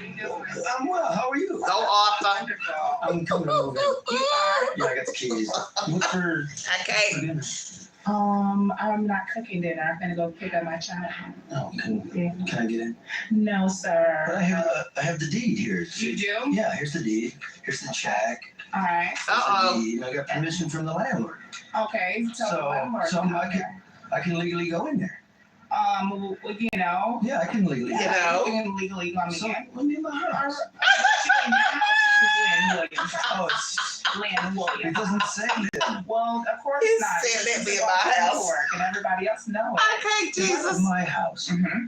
I'm well. How are you? Go, Arthur. I'm coming over. Yeah, I got the keys. Look for Okay. I'm not cooking dinner. I'm gonna go pick up my child. Oh, can I get in? No, sir. I have the deed here. You do? Yeah, here's the deed. Here's the check. All right. Uh-oh. And I got permission from the landlord. Okay. So I can legally go in there. You know. Yeah, I can legally. You can legally let me in. Let me in my house. Oh, it's Lynn Williams. It doesn't say that. Well, of course He not. said This let is me in all my house. paperwork, and everybody else knows it. Okay, Jesus. This is my house. Mm-hmm.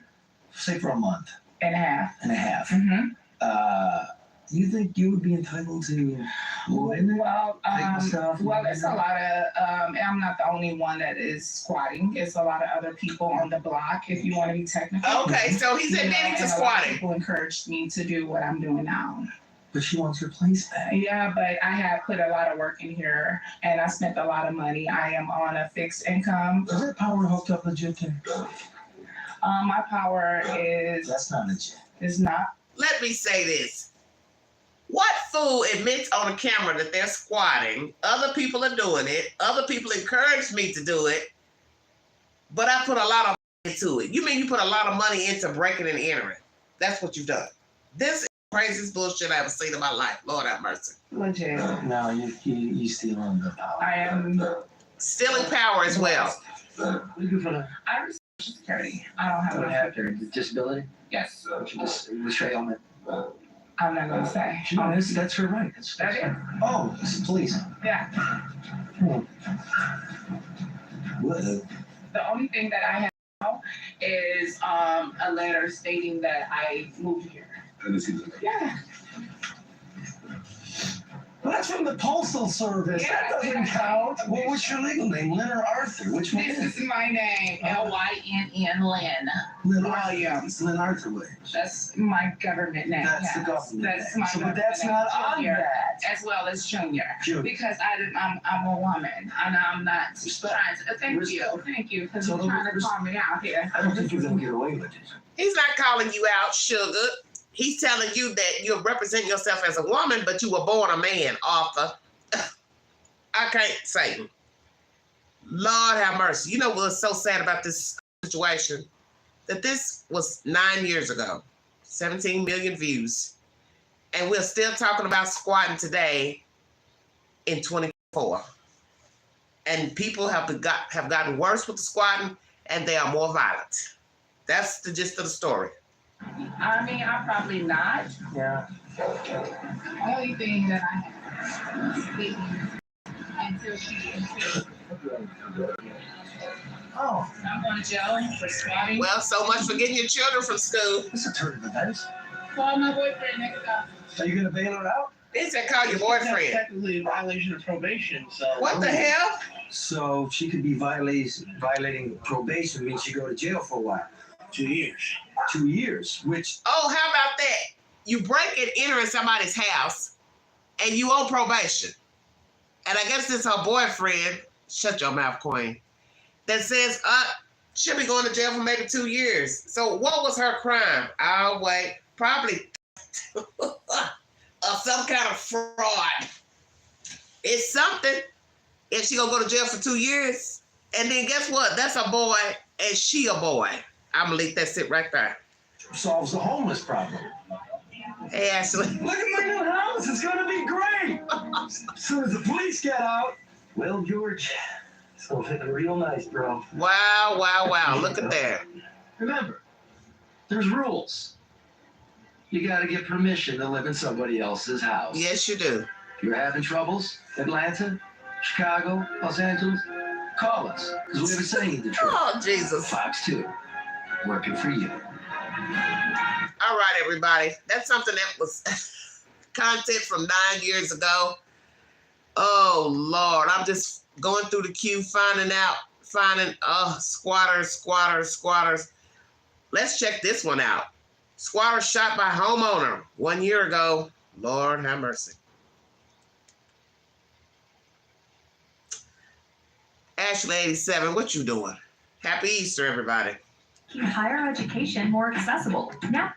Say for a month And a half. and a half. Mm-hmm. You think you would be entitled to move in there? Well, Take my stuff. it's a lot of, I'm not the only one that is squatting. It's a lot of other people on the block, if you want to be technical. Okay, so he's You know, admitting to and a lot of squatting. People encouraged me to do what I'm doing now. But she wants her place back. Yeah, but I have put a lot of work in here, and I spent a lot of money. I am on a fixed income. Is that power hooked up legit there? My power is That's not legit. not. Let me say this. What fool admits on a camera that they're squatting? Other people are doing it. Other people encourage me to do it. But I put a lot of money into it. You mean you put a lot of money into breaking and entering? That's what you've done. This is the craziest bullshit I ever seen in my life. Lord have mercy. Legit. No, you stealing the power. I am. Stealing power as well. What do you do for the I receive Social Security. I don't have what a happened? Disability? Yes. What's your ailment? I'm not going to say. No, that's her right. That's That is. Oh, this is police. Yeah. What? The only thing that I have now is a letter stating that I moved here. Yeah. Well, that's from the Postal Service. Yeah, That doesn't count. Well, what's your legal name? Lynn or Arthur? Which one This is is my name, Lynn. Lynn Williams. Lynn Arthur Williams. That's my government name. That's the yes. government That's name. my So, but government that's name, not on Junior, that. as well as Junior. Junior. Because I'm a woman, and I'm not Respect. trying to. Thank you, because you're trying to call me out here. I don't think you're gonna get away with it. He's not calling you out, sugar. He's telling you that you're representing yourself as a woman, but you were born a man, Arthur. I can't say. Lord have mercy. You know what's so sad about this situation? That this was 9 years ago. 17 million views. And we're still talking about squatting today in 2024. And people have gotten worse with the squatting, and they are more violent. That's the gist of the story. I mean, I'm probably not. Yeah. The only thing that I have is until Oh. I'm going to jail for squatting. Well, so much for getting your children from school. This is a turn of events. Call my boyfriend next up. Are you gonna bail her out? He said call your boyfriend. Technically a violation of probation, so. What the hell? So she could be violating probation, means she go to jail for a while. 2 years. 2 years, which Oh, how about that? You break and enter in somebody's house, and you on probation. And I guess this her boyfriend shut your mouth, Queen, that says, she'll be going to jail for maybe 2 years. So what was her crime? Oh, wait, probably some kind of fraud. It's something if she gonna go to jail for 2 years. And then guess what? That's a boy and she a boy. I'm gonna let that sit right there. Solves the homeless problem. Hey, Ashley. Look at my new house. It's going to be great. As soon as the police get out. Well, George, it's going to fit real nice, bro. Wow, wow, wow. Look at that. Remember, there's rules. You got to get permission to live in somebody else's house. Yes, you do. If you're having troubles, Atlanta, Chicago, Los Angeles, call us. Because we have a saying in Detroit. Oh, Jesus. Fox 2, working for you. All right, everybody. That's something that was content from 9 years ago. Oh, Lord. I'm just going through the queue, finding squatters. Let's check this one out. Squatter shot by homeowner 1 year ago. Lord have mercy. Ashley 87, what you doing? Happy Easter, everybody. Keep higher education more accessible. Now,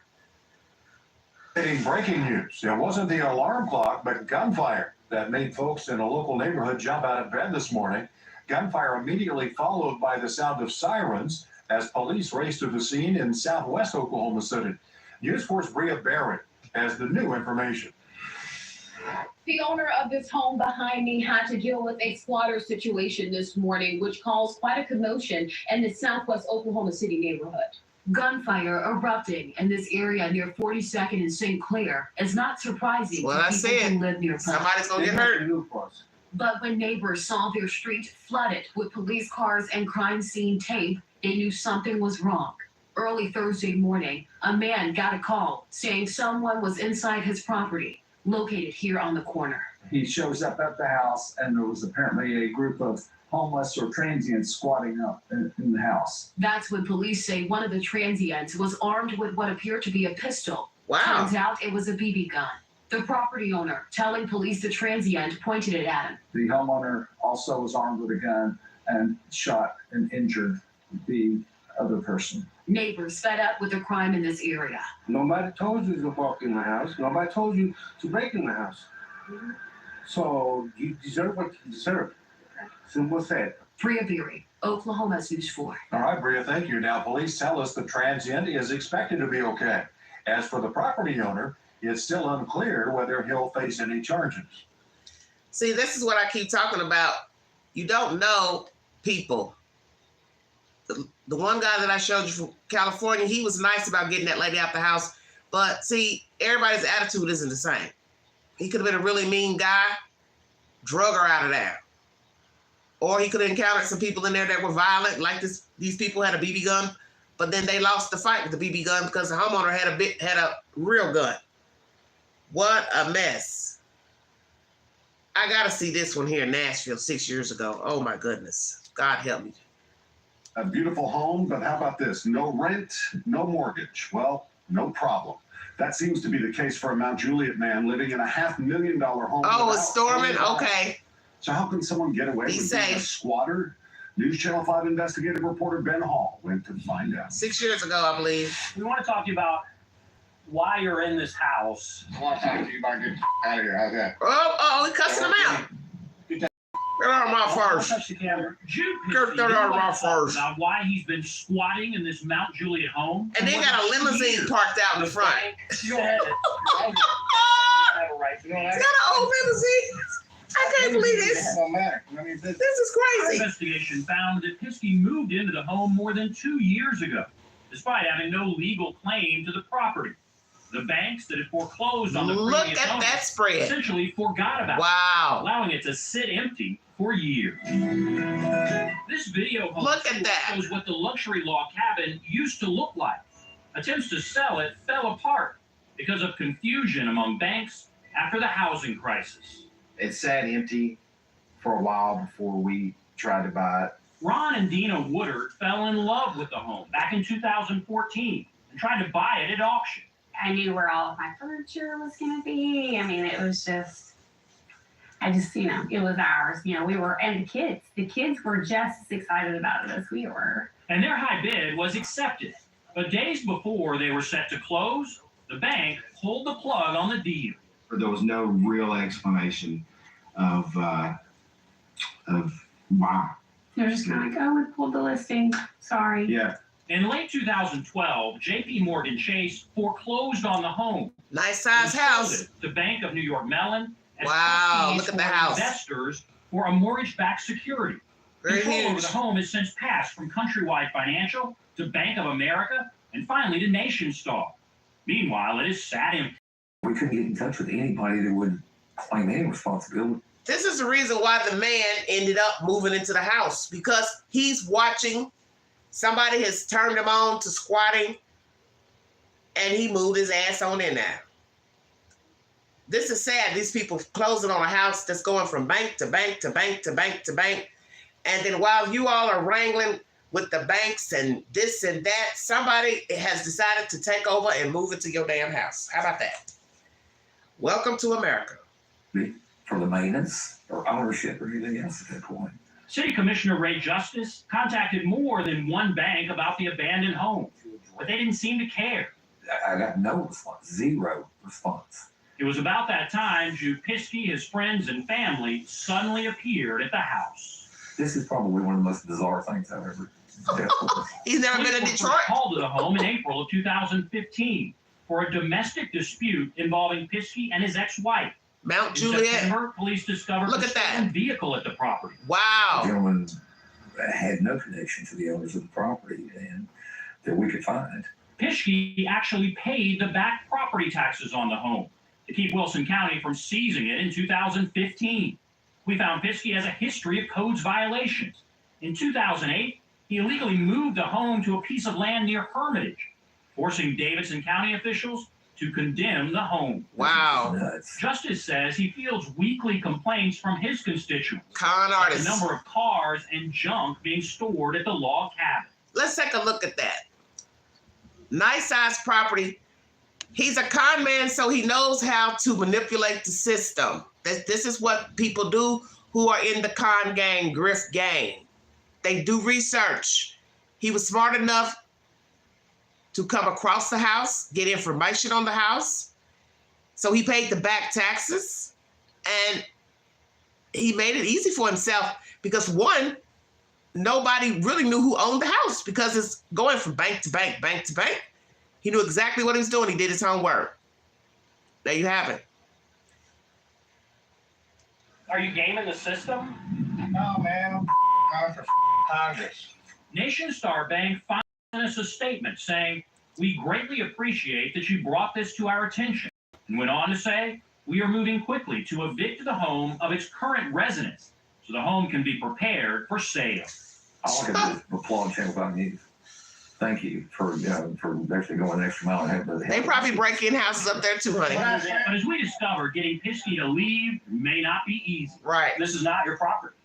Breaking news. It wasn't the alarm clock, but gunfire that made folks in a local neighborhood jump out of bed this morning. Gunfire immediately followed by the sound of sirens as police raced to the scene in southwest Oklahoma City. News 4's Bria Barrett has the new information. The owner of this home behind me had to deal with a squatter situation this morning, which caused quite a commotion in the southwest Oklahoma City neighborhood. Gunfire erupting in this area near 42nd and St. Clair is not surprising Well, to I people said, who live nearby. somebody's gonna get hurt. But when neighbors saw their street flooded with police cars and crime scene tape, they knew something was wrong. Early Thursday morning, a man got a call saying someone was inside his property, located here on the corner. He shows up at the house, and there was apparently a group of homeless or transients squatting up in the house. That's when police say one of the transients was armed with what appeared to be a pistol. Wow. Turns out it was a BB gun. The property owner telling police the transient pointed it at him. The homeowner also was armed with a gun and shot and injured the other person. Neighbors fed up with the crime in this area. Nobody told you to walk in the house. Nobody told you to break in the house. So you deserve what you deserve. Simple said. Bria Beery, Oklahoma's News 4. All right, Bria, thank you. Now, police tell us the transient is expected to be okay. As for the property owner, it's still unclear whether he'll face any charges. See, this is what I keep talking about. You don't know people. The one guy that I showed you from California, he was nice about getting that lady out the house. But see, everybody's attitude isn't the same. He could have been a really mean guy, drug her out of there. Or he could have encountered some people in there that were violent, like these people had a BB gun, but then they lost the fight with the BB gun because the homeowner had a real gun. What a mess. I gotta see this one here in Nashville 6 years ago. Oh my goodness. God help me. A beautiful home, but how about this? No rent, no mortgage. Well, no problem. That seems to be the case for a Mount Juliet man living in a $500,000 home. Oh, it's storming? Okay. So how can someone get away with being a squatter? News Channel 5 investigative reporter Ben Hall went to find out. 6 years ago, I believe. We want to talk to you about why you're in this house. I want to talk to you about getting out of here. How's that? Oh, we cussing him out. Get out of my first. Touch the camera. Get that out of my first. About why he's been squatting in this Mount Juliet home. And they got a limousine parked out in the front. He's got an old limousine. I can't believe this. This is crazy. Our investigation found that Piskey moved into the home more than 2 years ago, despite having no legal claim to the property. The banks that had foreclosed on the previous Look at owner that spread. essentially forgot about it, allowing it to sit empty for years. This video home shows what the luxury law cabin used to look like. Attempts to sell it fell apart because of confusion among banks after the housing crisis. It sat empty for a while before we tried to buy it. Ron and Dina Woodard fell in love with the home back in 2014 and tried to buy it at auction. I knew where all of my furniture was going to be. I mean, it was just, I just, it was ours. And the kids were just as excited about it as we were. And their high bid was accepted. But days before they were set to close, the bank pulled the plug on the deal. There was no real explanation of why. They're just kind of like, oh, we pulled the listing. Sorry. Yeah. In late 2012, J.P. Morgan Chase foreclosed on the home. Nice size house. The Bank of New York Mellon. Wow, look at the house. Investors for a mortgage-backed security. Very Control huge. over the home has since passed from Countrywide Financial to Bank of America and finally to Nation Star. Meanwhile, it is sat empty. We couldn't get in touch with anybody that would claim any responsibility. This is the reason why the man ended up moving into the house, because he's watching. Somebody has turned him on to squatting, and he moved his ass on in there. This is sad. These people closing on a house that's going from bank to bank to bank to bank to bank. And then while you all are wrangling with the banks and this and that, somebody has decided to take over and move into your damn house. How about that? Welcome to America. For the maintenance or ownership or anything else at that point. City Commissioner Ray Justice contacted more than one bank about the abandoned home, but they didn't seem to care. I got no response, zero response. It was about that time Drew Piskey, his friends, and family suddenly appeared at the house. This is probably one of the most bizarre things I've ever dealt with. He's never been in Detroit. Called to the home in April of 2015 for a domestic dispute involving Piskey and his ex-wife. Mount Juliet. In September, police discovered Look a at that stolen vehicle at the property. Wow. The gentleman had no connection to the owners of the property and that we could find. Piskey actually paid the back property taxes on the home to keep Wilson County from seizing it in 2015. We found Piskey has a history of codes violations. In 2008, he illegally moved the home to a piece of land near Hermitage, forcing Davidson County officials to condemn the home. Wow. Justice says he fields weekly complaints from his constituents. Con artists. The number of cars and junk being stored at the log cabin. Let's take a look at that. Nice size property. He's a con man, so he knows how to manipulate the system. This is what people do who are in the con gang, grift gang. They do research. He was smart enough to come across the house, get information on the house. So he paid the back taxes, and he made it easy for himself because, one, nobody really knew who owned the house because it's going from bank to bank, bank to bank. He knew exactly what he was doing. He did his homework. There you have it. Are you gaming the system? No, man. I'm for Congress. Nation Star Bank filed us a statement saying, "We greatly appreciate that you brought this to our attention," and went on to say, "We are moving quickly to evict the home of its current residents so the home can be prepared for sale." All I can do is applaud Channel 5 News. Thank you for actually going an extra mile and having the They probably break in houses up there too, honey. But as we discovered, getting Piskey to leave may not be easy. Right. This is not your property.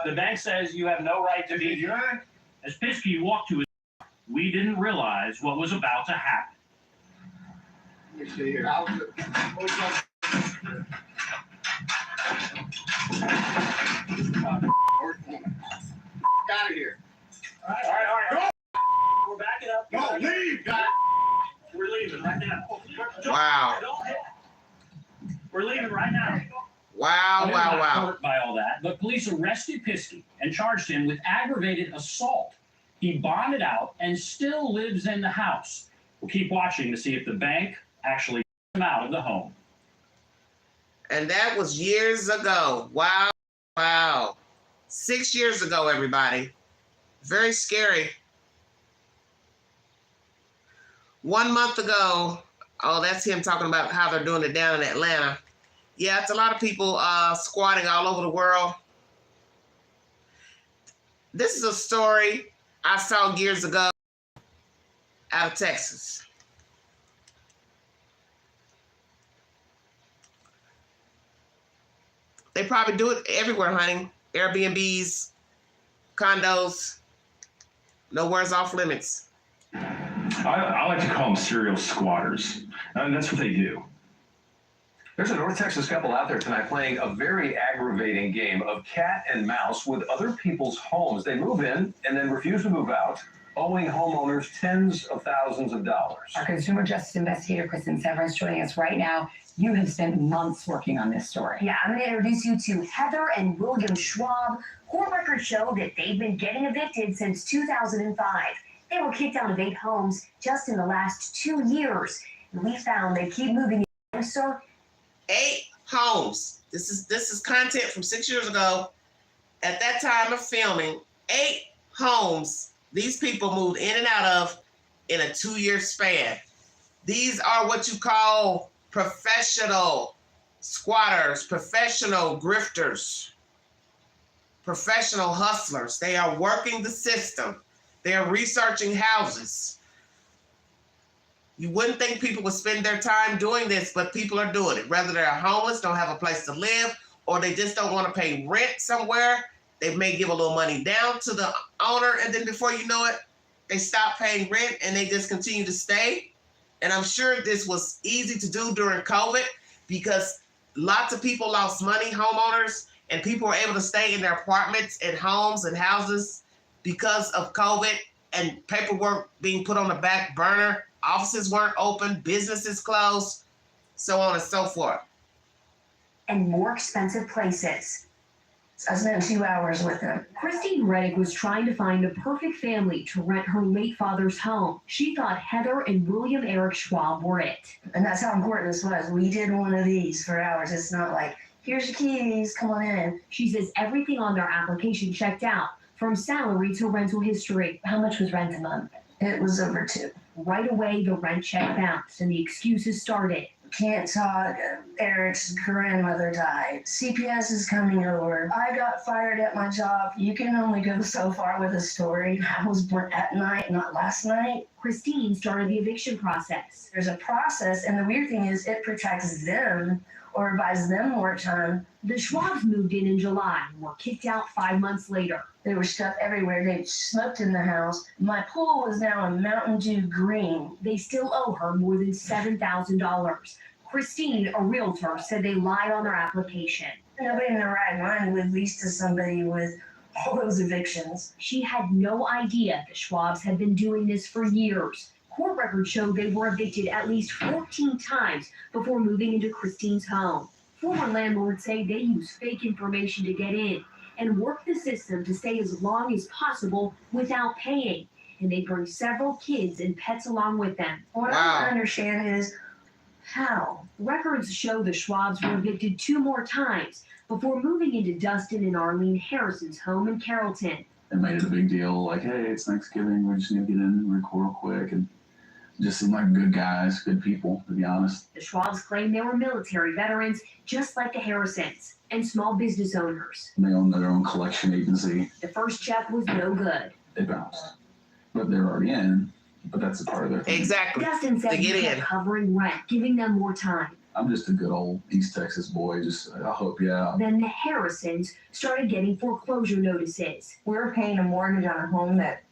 The bank says you have no right to be here. As Piskey walked to his car, we didn't realize what was about to happen. Let me see here. Out of here. All right. We're backing up. No, leave, guys. We're leaving right now. Wow. We're leaving right now. Wow, wow, wow. Hurt by all that, but police arrested Piskey and charged him with aggravated assault. He bonded out and still lives in the house. We'll keep watching to see if the bank actually gets him out of the home. And that was years ago. Wow, wow. 6 years ago, everybody. Very scary. 1 month ago, oh, that's him talking about how they're doing it down in Atlanta. Yeah, it's a lot of people squatting all over the world. This is a story I saw years ago out of Texas. They probably do it everywhere, honey. Airbnbs, condos, nowhere's off limits. I like to call them serial squatters, and that's what they do. There's a North Texas couple out there tonight playing a very aggravating game of cat and mouse with other people's homes. They move in and then refuse to move out, owing homeowners tens of thousands of dollars. Our consumer justice investigator, Kristen Severance, joining us right now. You have spent months working on this story. Yeah, I'm going to introduce you to Heather and William Schwab. Court records show that they've been getting evicted since 2005. They were kicked out of 8 homes just in the last 2 years. And we found they keep moving in. So 8 homes. This is content from 6 years ago. At that time of filming, 8 homes these people moved in and out of in a 2-year span. These are what you call professional squatters, professional grifters, professional hustlers. They are working the system. They are researching houses. You wouldn't think people would spend their time doing this, but people are doing it. Whether they're homeless, don't have a place to live, or they just don't want to pay rent somewhere. They may give a little money down to the owner, and then before you know it, they stop paying rent and they just continue to stay. And I'm sure this was easy to do during COVID because lots of people lost money, homeowners, and people were able to stay in their apartments and homes and houses because of COVID and paperwork being put on the back burner. Offices weren't open, businesses closed, so on and so forth. and more expensive places. I spent 2 hours with him. Christine Reddick was trying to find a perfect family to rent her late father's home. She thought Heather and William Eric Schwab were it. And that's how important this was. We did one of these for hours. It's not like, here's your keys, come on in. She says everything on their application checked out, from salary to rental history. How much was rent a month? It was over 2. Right away, the rent check bounced and the excuses started. Can't talk. Eric's grandmother died. CPS is coming over. I got fired at my job. You can only go so far with a story. I was born at night, not last night. Christine started the eviction process. There's a process, and the weird thing is it protects them or buys them more time. The Schwabs moved in July and were kicked out 5 months later. There was stuff everywhere. They smoked in the house. My pool is now a Mountain Dew green. They still owe her more than $7,000. Christine, a realtor, said they lied on their application. Nobody in their right mind would lease to somebody with all those evictions. She had no idea the Schwabs had been doing this for years. Court records show they were evicted at least 14 times before moving into Christine's home. Former landlords say they use fake information to get in and work the system to stay as long as possible without paying. And they bring several kids and pets along with them. What I don't understand is how. Records show the Schwabs were evicted 2 more times before moving into Dustin and Arlene Harrison's home in Carrollton. They made it a big deal, like, hey, it's Thanksgiving, we just need to get in and record quick, and just seemed like good guys, good people, to be honest. The Schwabs claim they were military veterans, just like the Harrisons, and small business owners. They own their own collection agency. The first check was no good. They bounced. But they're already in, but that's a part of their thing. Exactly. Dustin said he kept covering rent, giving them more time. I'm just a good old East Texas boy, just I'll help you out. Then the Harrisons started getting foreclosure notices. We were paying a mortgage on a home that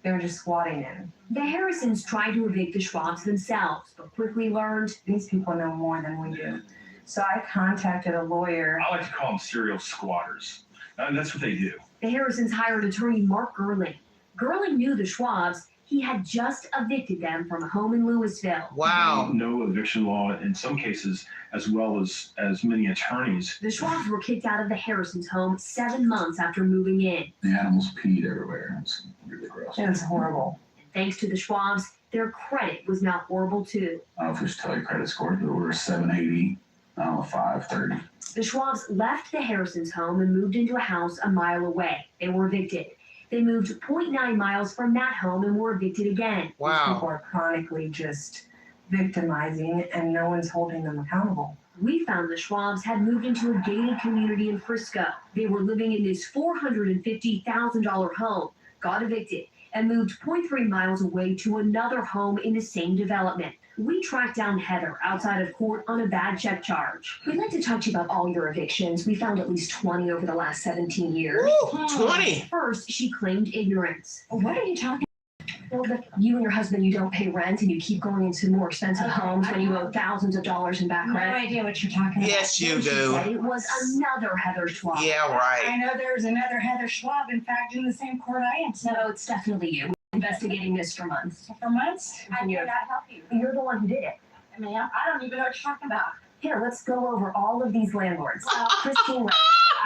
they were just squatting in. The Harrisons tried to evict the Schwabs themselves, but quickly learned these people know more than we do. So I contacted a lawyer. I like to call them serial squatters. And that's what they do. The Harrisons hired attorney Mark Gerling. Gerling knew the Schwabs. He had just evicted them from a home in Louisville. Wow. No eviction law in some cases, as well as many attorneys. The Schwabs were kicked out of the Harrisons' home 7 months after moving in. The animals peed everywhere. It's really gross. It was horrible. And thanks to the Schwabs, their credit was now horrible too. I don't know if we should tell you credit scores, but we're 780, I don't know, 530. The Schwabs left the Harrisons' home and moved into a house a mile away. They were evicted. They moved 0.9 miles from that home and were evicted again. Wow. These people are chronically just victimizing and no one's holding them accountable. We found the Schwabs had moved into a gated community in Frisco. They were living in this $450,000 home, got evicted, and moved 0.3 miles away to another home in the same development. We tracked down Heather outside of court on a bad check charge. We'd like to talk to you about all your evictions. We found at least 20 over the last 17 years. Woo, 20! First, she claimed ignorance. What are you talking Well, but you and your husband, you don't pay rent and you keep going into more expensive homes when you owe thousands of dollars in back No rent. idea what you're talking about. Yes, you Then she do. said it was another Heather Schwab. Yeah, I right. know there's another Heather Schwab, in fact, in the same court I am. So No, it's definitely you. We've been investigating this for months. for months, I cannot help you. You're the one who did it. I mean, I don't even know what you're talking about. Here, let's go over all of these landlords. Christine Lake,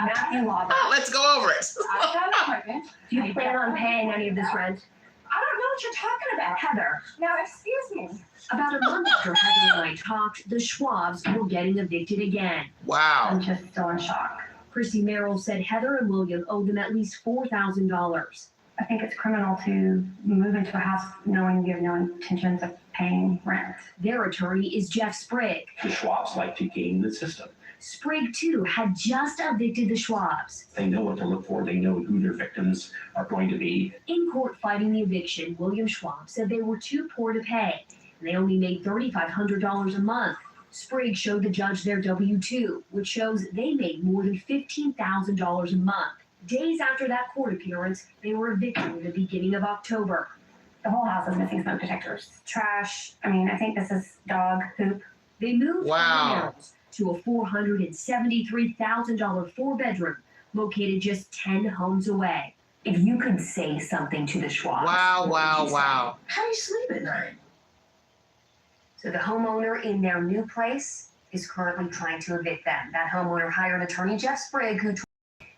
Matthew Lauber. Let's go over it. I have an appointment. Do you plan on paying any of this rent? I don't know what you're talking about. Heather, Now, excuse me. about a month after Heather and I talked, the Schwabs were getting evicted again. Wow. I'm just still in shock. Chrissy Merrill said Heather and William owed them at least $4,000. I think it's criminal to move into a house knowing you have no intentions of paying rent. Their attorney is Jeff Sprigg. The Schwabs like to game the system. Sprigg, too, had just evicted the Schwabs. They know what to look for. They know who their victims are going to be. In court fighting the eviction, William Schwab said they were too poor to pay, and they only made $3,500 a month. Sprigg showed the judge their W-2, which shows they made more than $15,000 a month. Days after that court appearance, they were evicted in the beginning of October. The whole house is missing smoke detectors. Trash. I mean, I think this is dog poop. They moved Wow. from Merrill's to a $473,000 four-bedroom located just 10 homes away. If you could say something to the Schwabs. Wow, wow, wow. How do you sleep at night? So the homeowner in their new place is currently trying to evict them. That homeowner hired attorney Jeff Sprigg, who told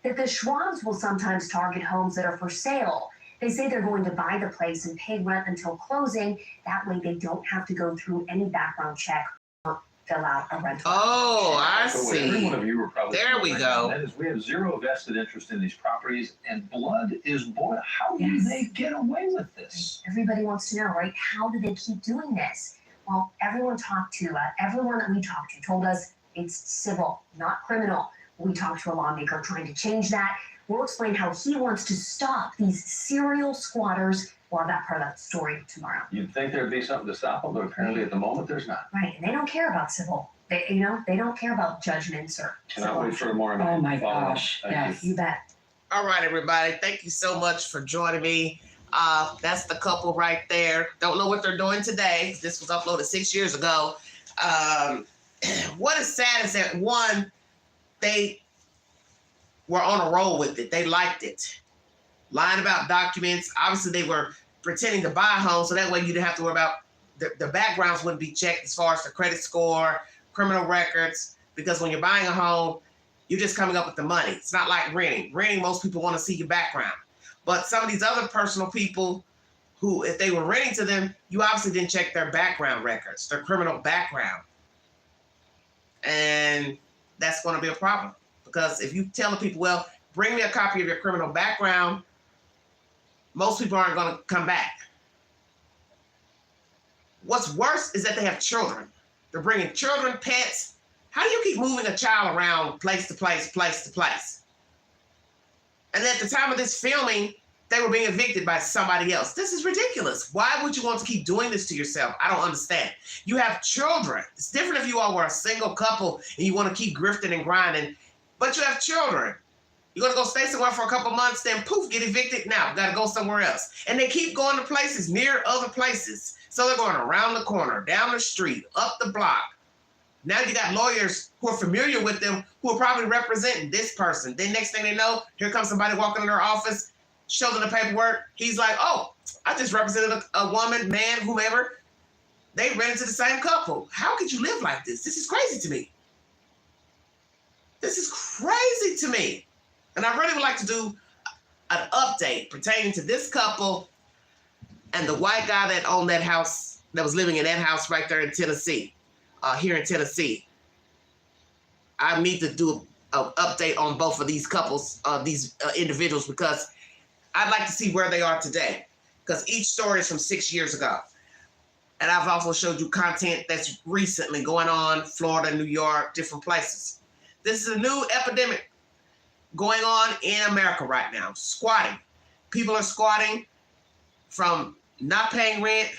that the Schwabs will sometimes target homes that are for sale. They say they're going to buy the place and pay rent until closing. That way they don't have to go through any background check or fill out a rental. Oh, I So what every see. one of you are probably There we right go. now, That is, we have zero vested interest in these properties, and blood is boiling. How do Yes. they get away with this? Everybody wants to know, right? How do they keep doing this? Well, everyone that we talked to told us it's civil, not criminal. We talked to a lawmaker trying to change that. We'll explain how he wants to stop these serial squatters. We'll have that part of that story tomorrow. You'd think there'd be something to stop them, but apparently at the moment there's not. Right, and they don't care about civil. They don't care about judgments or Cannot civil. wait for tomorrow night. Oh my Follow up. gosh, Thank yes, you. you bet. All right, everybody. Thank you so much for joining me. That's the couple right there. Don't know what they're doing today. This was uploaded 6 years ago. What is sad is that, one, they were on a roll with it. They liked it. Lying about documents. Obviously, they were pretending to buy a home, so that way you didn't have to worry about the backgrounds wouldn't be checked as far as the credit score, criminal records, because when you're buying a home, you're just coming up with the money. It's not like renting. Renting, most people want to see your background. But some of these other personal people who, if they were renting to them, you obviously didn't check their background records, their criminal background. And that's going to be a problem. Because if you tell the people, well, bring me a copy of your criminal background, most people aren't going to come back. What's worse is that they have children. They're bringing children, pets. How do you keep moving a child around place to place, place to place? And at the time of this filming, they were being evicted by somebody else. This is ridiculous. Why would you want to keep doing this to yourself? I don't understand. You have children. It's different if you all were a single couple and you want to keep grifting and grinding, but you have children. You're going to go stay somewhere for a couple months, then poof, get evicted. Now, got to go somewhere else. And they keep going to places near other places. So they're going around the corner, down the street, up the block. Now you got lawyers who are familiar with them who are probably representing this person. Then next thing they know, here comes somebody walking in their office, show them the paperwork. He's like, oh, I just represented a woman, man, whomever. They ran into the same couple. How could you live like this? This is crazy to me. This is crazy to me. And I really would like to do an update pertaining to this couple and the white guy that owned that house, that was living in that house right there in Tennessee, here in Tennessee. I need to do an update on both of these couples, these individuals, because I'd like to see where they are today, because each story is from 6 years ago. And I've also showed you content that's recently going on, Florida, New York, different places. This is a new epidemic going on in America right now, squatting. People are squatting from not paying rent,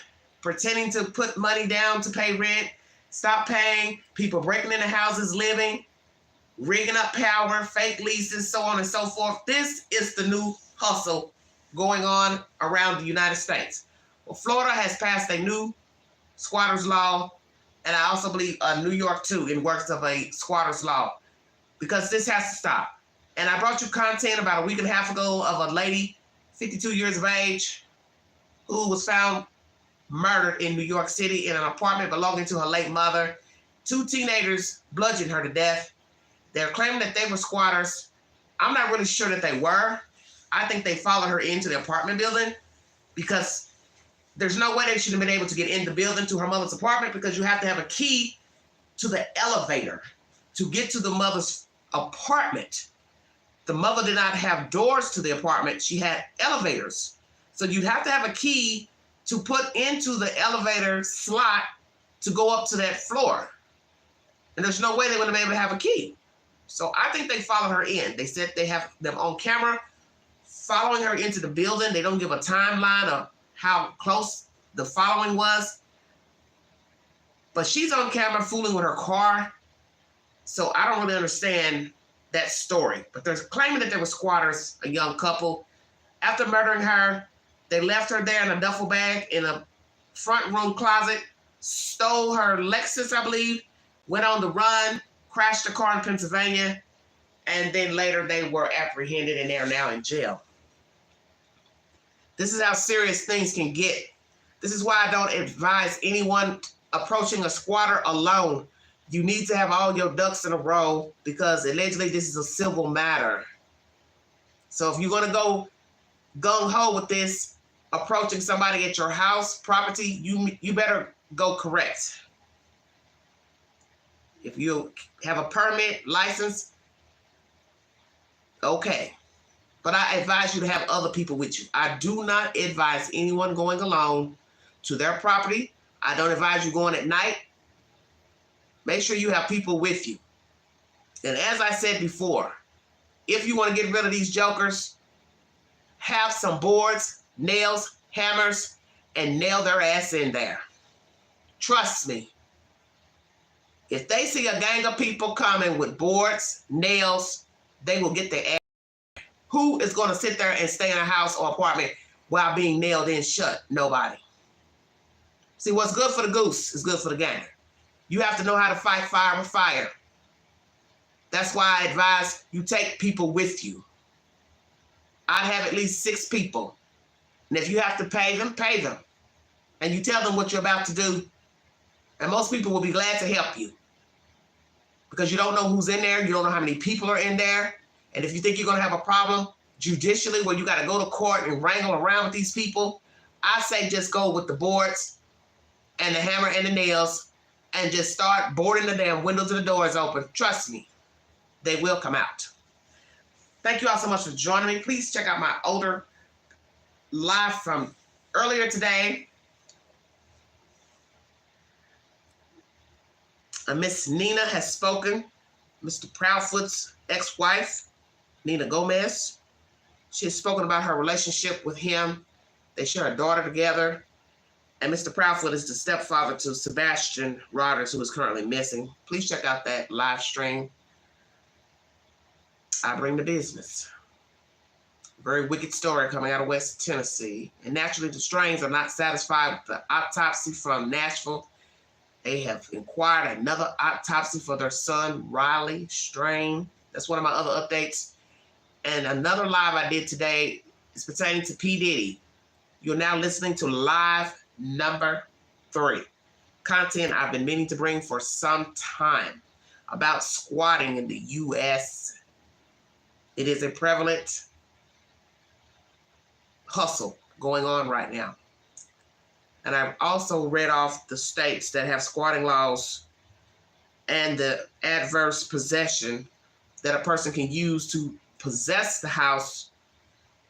pretending to put money down to pay rent, stop paying, people breaking into houses, living, rigging up power, fake leases, so on and so forth. This is the new hustle going on around the United States. Well, Florida has passed a new squatters law, and I also believe New York too, in works of a squatters law, because this has to stop. And I brought you content about a week and a half ago of a lady, 52 years of age, who was found murdered in New York City in an apartment belonging to her late mother. 2 teenagers bludgeoned her to death. They're claiming that they were squatters. I'm not really sure that they were. I think they followed her into the apartment building, because there's no way they should have been able to get in the building to her mother's apartment, because you have to have a key to the elevator to get to the mother's apartment. The mother did not have doors to the apartment. She had elevators. So you'd have to have a key to put into the elevator slot to go up to that floor. And there's no way they would have been able to have a key. So I think they followed her in. They said they have them on camera following her into the building. They don't give a timeline of how close the following was. But she's on camera fooling with her car. So I don't really understand that story. But they're claiming that they were squatters, a young couple. After murdering her, they left her there in a duffel bag in a front room closet, stole her Lexus, I believe, went on the run, crashed a car in Pennsylvania, and then later they were apprehended and they're now in jail. This is how serious things can get. This is why I don't advise anyone approaching a squatter alone. You need to have all your ducks in a row, because allegedly this is a civil matter. So if you're going to go gung-ho with this, approaching somebody at your house, property, you better go correct. If you have a permit, license, okay. But I advise you to have other people with you. I do not advise anyone going alone to their property. I don't advise you going at night. Make sure you have people with you. And as I said before, if you want to get rid of these jokers, have some boards, nails, hammers, and nail their ass in there. Trust me. If they see a gang of people coming with boards, nails, they will get their ass. Who is going to sit there and stay in a house or apartment while being nailed in shut? Nobody. See, what's good for the goose is good for the gander. You have to know how to fight fire with fire. That's why I advise you take people with you. I'd have at least 6 people. And if you have to pay them, pay them. And you tell them what you're about to do. And most people will be glad to help you. Because you don't know who's in there. You don't know how many people are in there. And if you think you're going to have a problem judicially where you got to go to court and wrangle around with these people, I say just go with the boards and the hammer and the nails and just start boarding the damn windows and the doors open. Trust me, they will come out. Thank you all so much for joining me. Please check out my older live from earlier today. Miss Nina has spoken, Mr. Proudfoot's ex-wife, Nina Gomez. She has spoken about her relationship with him. They share a daughter together. And Mr. Proudfoot is the stepfather to Sebastian Rodgers, who is currently missing. Please check out that live stream. I bring the business. Very wicked story coming out of West Tennessee. And naturally, the Strains are not satisfied with the autopsy from Nashville. They have inquired another autopsy for their son, Riley Strain. That's one of my other updates. And another live I did today is pertaining to P. Diddy. You're now listening to live number 3. Content I've been meaning to bring for some time about squatting in the U.S. It is a prevalent hustle going on right now. And I've also read off the states that have squatting laws and the adverse possession that a person can use to possess the house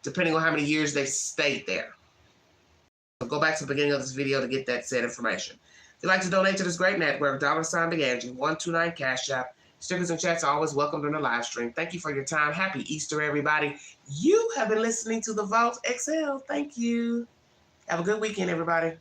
depending on how many years they've stayed there. So go back to the beginning of this video to get that said information. If you'd like to donate to this great network, $BigAngie, 129 Cash App. Stickers and chats are always welcome during the live stream. Thank you for your time. Happy Easter, everybody. You have been listening to The Vault XL. Thank you. Have a good weekend, everybody.